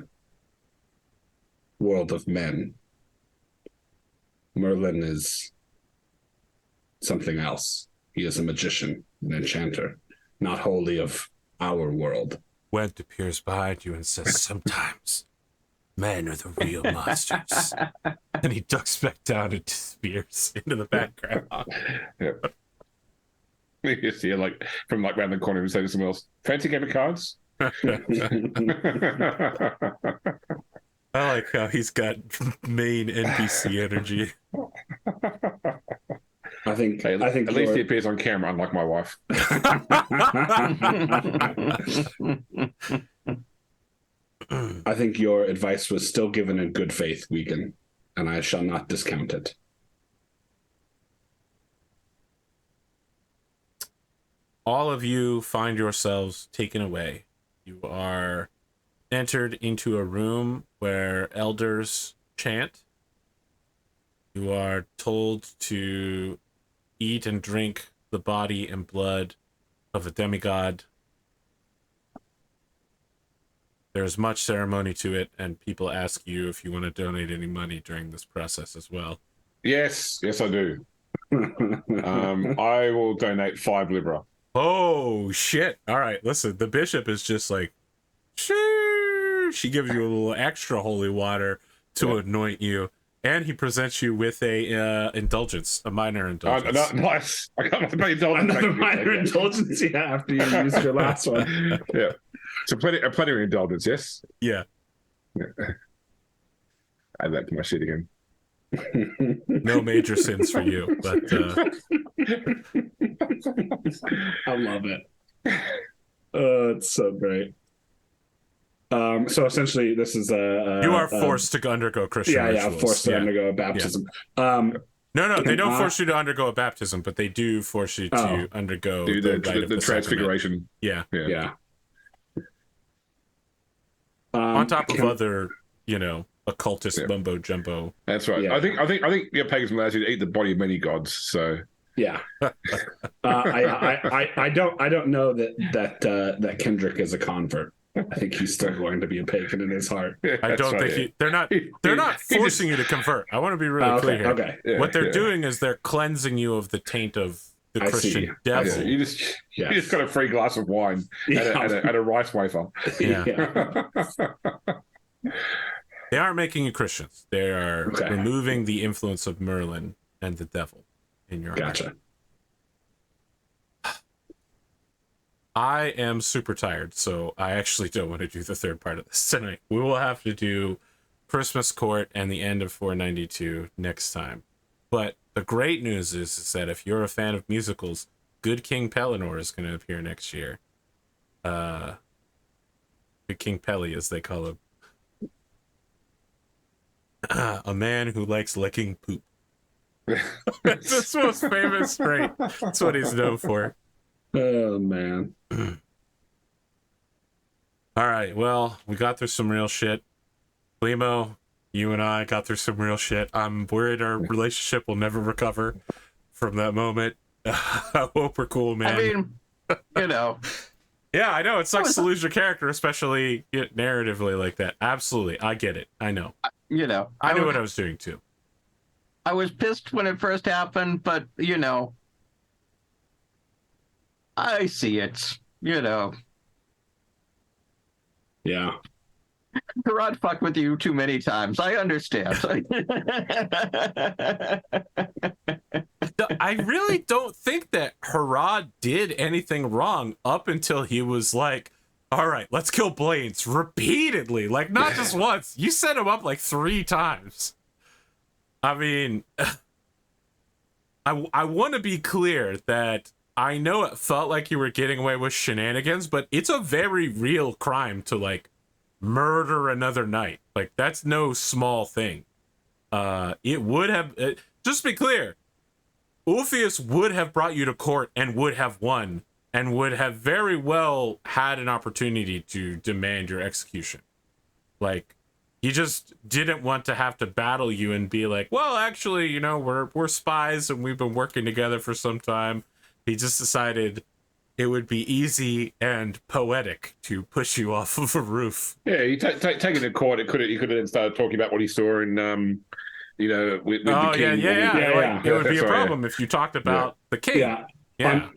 world of men. Merlin is something else. He is a magician, an enchanter, not wholly of our world. Went appears behind you and says, sometimes men are the real monsters. And he ducks back down and disappears into the background. Yeah. You see, like from like around the corner, and say to someone else, "Fancy game of cards?" I like how he's got main NPC energy. I think at least he appears on camera, unlike my wife. I think your advice was still given in good faith, Gwgan, and I shall not discount it. All of you find yourselves taken away. You are entered into a room where elders chant. You are told to eat and drink the body and blood of a demigod. There's much ceremony to it, and people ask you if you want to donate any money during this process as well. Yes, I do. I will donate 5 libra. Oh, shit. All right, listen, the bishop is just like, sure. She gives you a little extra holy water to anoint you, and he presents you with a indulgence, a minor indulgence. Nice. I got my indulgence. Another minor indulgence, after you used your last one. Yeah. So plenty of indulgence, yes? Yeah. Add that to my shit again. No major sins for you, but I love it. It's so great. So essentially, this is you are forced to undergo Christian rituals. Forced to undergo a baptism. No, they don't force you to undergo a baptism, but they do force you to undergo the transfiguration. Yeah. On top of other, occultist mumbo jumbo. That's right. Yeah. I think paganism allows you to eat the body of many gods. So yeah. I don't know that Kendric is a convert. I think he's still going to be a pagan in his heart. I don't think they're not forcing you to convert. I want to be really clear here. Okay. Yeah, what they're doing is they're cleansing you of the taint of the Christian devil. You just got a free glass of wine and a rice wafer. Yeah. They aren't making you Christians. They are removing the influence of Merlin and the devil in your heart. Gotcha. I am super tired, so I actually don't want to do the third part of this tonight. We will have to do Christmas Court and the end of 492 next time. But the great news is that if you're a fan of musicals, Good King Pellinor is going to appear next year. Good King Pelly, as they call him. A man who likes licking poop. That's his most famous trait. That's what he's known for. Oh, man. All right, well, we got through some real shit. Glimo, you and I got through some real shit. I'm worried our relationship will never recover from that moment. I hope we're cool, man. I mean, Yeah, I know. It sucks to lose your character, especially narratively like that. Absolutely. I get it. I know. I knew what I was doing, too. I was pissed when it first happened, but, I see it, Yeah. Herawd fucked with you too many times. I understand. I really don't think that Herawd did anything wrong up until he was like, all right, let's kill Blades repeatedly. Like, not just once. You set him up like 3 times. I mean, I want to be clear that I know it felt like you were getting away with shenanigans, but it's a very real crime to like murder another knight. Like that's no small thing. It would have just to be clear, Ulfius would have brought you to court and would have won and would have very well had an opportunity to demand your execution. Like he just didn't want to have to battle you and be like, well, actually, you know, we're spies and we've been working together for some time. He just decided it would be easy and poetic to push you off of a roof. Yeah, you take it to court. He could have then started talking about what he saw in, you know, with the king. Like, it would be a problem if you talked about the king. Yeah.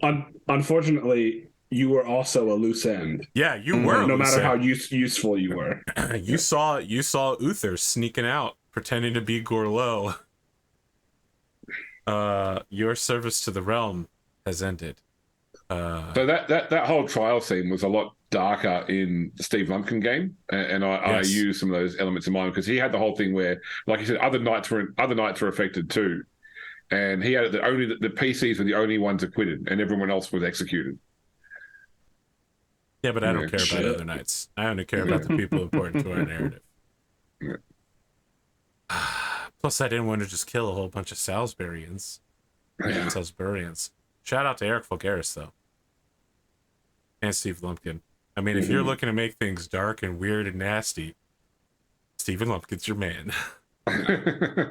Unfortunately, you were also a loose end. Yeah, you were. No matter how useful you were. you saw Uther sneaking out, pretending to be Gorlo. Your service to the realm has ended. So that whole trial scene was a lot darker in the Steve Lumpkin game, and I used some of those elements in mine because he had the whole thing where, like you said, other knights were affected too, and he had only the PCs were the only ones acquitted, and everyone else was executed. Yeah, but I don't care about other knights. I only care about the people important to our narrative. Yeah. Plus, I didn't want to just kill a whole bunch of Salisburyans. Salisburyans. Shout out to Eric Fulgaris, though. And Steve Lumpkin. I mean, if you're looking to make things dark and weird and nasty, Stephen Lumpkin's your man.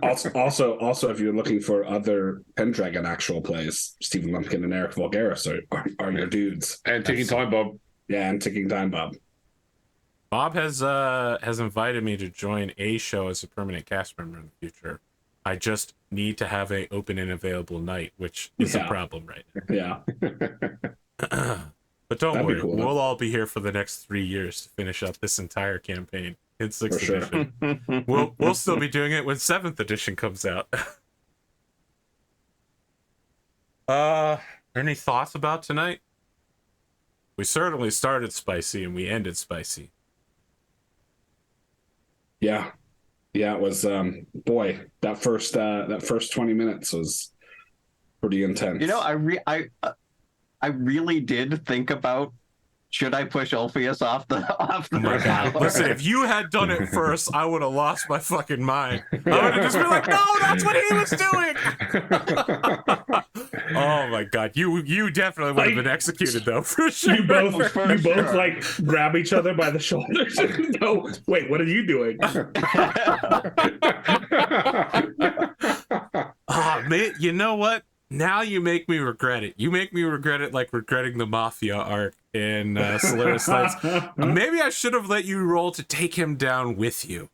also, if you're looking for other Pendragon actual plays, Stephen Lumpkin and Eric Fulgaris are your dudes. And Ticking Time Bob. Yeah, and Ticking Time Bob. Bob has invited me to join a show as a permanent cast member in the future. I just need to have a open and available night, which is a problem right now. Yeah. But don't worry, cool, we'll all be here for the next 3 years to finish up this entire campaign in 6th edition. We'll still be doing it when 7th edition comes out. Any thoughts about tonight? We certainly started spicy and we ended spicy. Yeah, it was boy, that first 20 minutes was pretty intense. You know, I really did think about, should I push Ulfius off the Oh my god! Listen, if you had done it first, I would have lost my fucking mind. I would have just been like, "No, that's what he was doing." Oh my god! You definitely would have been executed though, for sure. You both like grab each other by the shoulders. No, wait, what are you doing? Oh man, you know what? Now you make me regret it. You make me regret it like regretting the Mafia arc in Solaris Lights. Maybe I should have let you roll to take him down with you.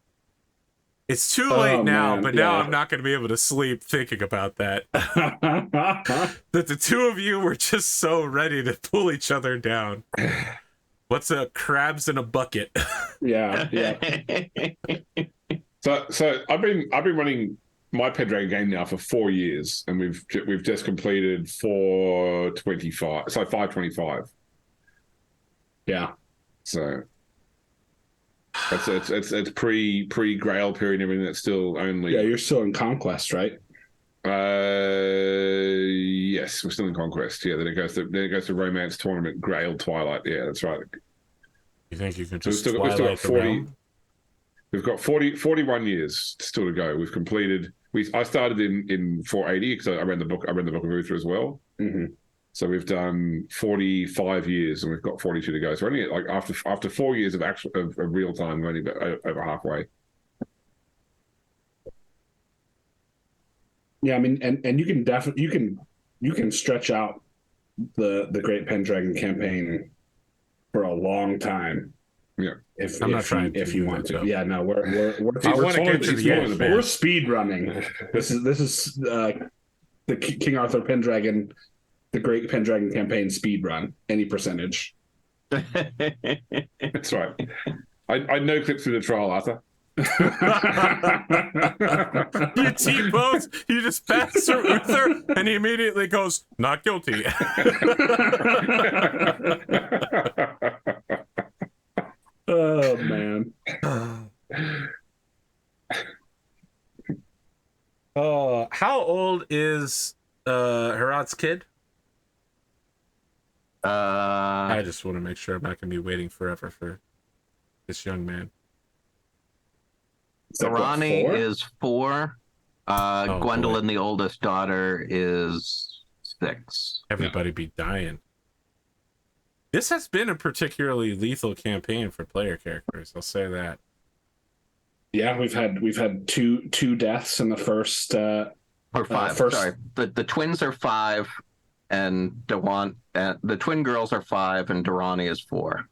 It's too late now, man. but now I'm not going to be able to sleep thinking about that. That the two of you were just so ready to pull each other down. What's a crabs in a bucket? Yeah. So I've been running my Pendragon game now for 4 years, and we've just completed 425, so 525. Yeah. So it's pre Grail period and everything. That's still only. Yeah, you're still in Conquest, right? Yes, we're still in Conquest. Yeah, then it goes to Romance Tournament, Grail, Twilight. Yeah, that's right. You think you can So just we've still got 40. realm? We've got 41 years still to go. We've completed. I started in 480 because I ran the book of Uther as well. Mm-hmm. So we've done 45 years and we've got 42 to go. So we're only like after 4 years of real time, we're only about over halfway. Yeah, I mean, and you can definitely you can stretch out the Great Pendragon campaign for a long time. Yeah, if I'm not trying if to you do want that, to. though. Yeah, no, we're I want to get to the end, man. we're speed running. This is the King Arthur Pendragon, the Great Pendragon campaign speed run. Any percentage. that's right. I no clip through the trial, Arthur. You T-pose, you just pass through Uther, and he immediately goes, not guilty. Oh man. How old is Herawd's kid? I just want to make sure I'm not going to be waiting forever for this young man. Durrani is 4. Oh, Gwendolyn, boy. the oldest daughter, is 6. Everybody be dying. This has been a particularly lethal campaign for player characters. I'll say that. Yeah, we've had two deaths in the first Or 5. Sorry, the twins are 5, and the twin girls are 5, and Durrani is 4,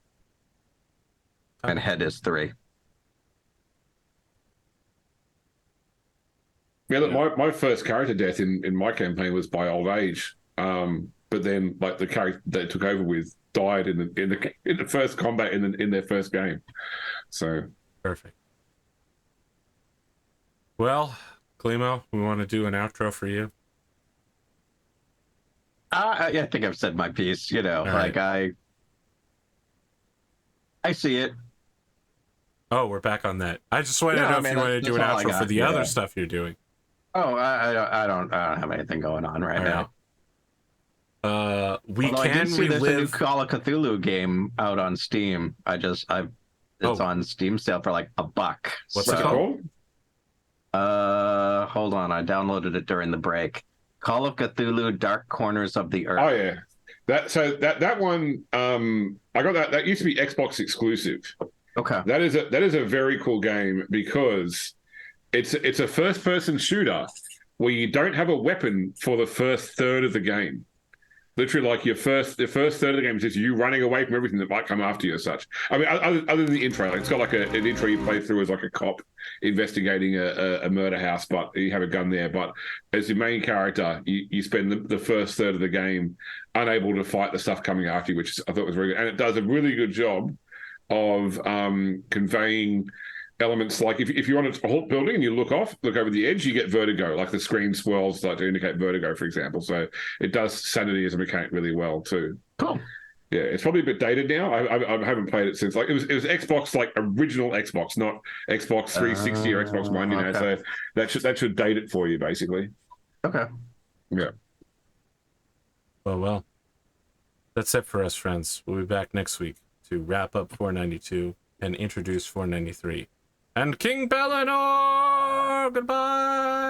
and Head is 3. Yeah, look, my first character death in my campaign was by old age. But then, like, the character that took over with died in the first combat in their first game. So Perfect. Well, Glimo, we want to do an outro for you. I think I've said my piece. You know, All like right. I see it. Oh, we're back on that. I just wanted to know if you wanted to do an that's all I outro got. for the other stuff you're doing. Oh, I don't have anything going on right now. We Although I can did see there's a new relive. Call of Cthulhu game out on Steam. It's on Steam sale for like $1. What's what's it it called? called? Hold on, I downloaded it during the break. Call of Cthulhu: Dark Corners of the Earth. Oh yeah, that one. I got that. That used to be Xbox exclusive. Okay. That is a very cool game because it's a first person shooter where you don't have a weapon for the first third of the game. Literally, like the first third of the game is just you running away from everything that might come after you as such. I mean, other than the intro, like, it's got like an intro you play through as like a cop investigating a murder house, but you have a gun there. But as your main character, you spend the first third of the game unable to fight the stuff coming after you, which I thought was very good. And it does a really good job of conveying elements like if you're on a halt building and you look over the edge, you get vertigo, like the screen swirls like to indicate vertigo, for example. So it does sanity as a mechanic really well too. Cool. Yeah, it's probably a bit dated now. I haven't played it since, like, it was Xbox, like original Xbox, not Xbox 360 or Xbox One. You know, okay. so that should date it for you basically. Okay. Yeah. Well, that's it for us, friends. We'll be back next week to wrap up 492 and introduce 493. And King Pellinor! Goodbye!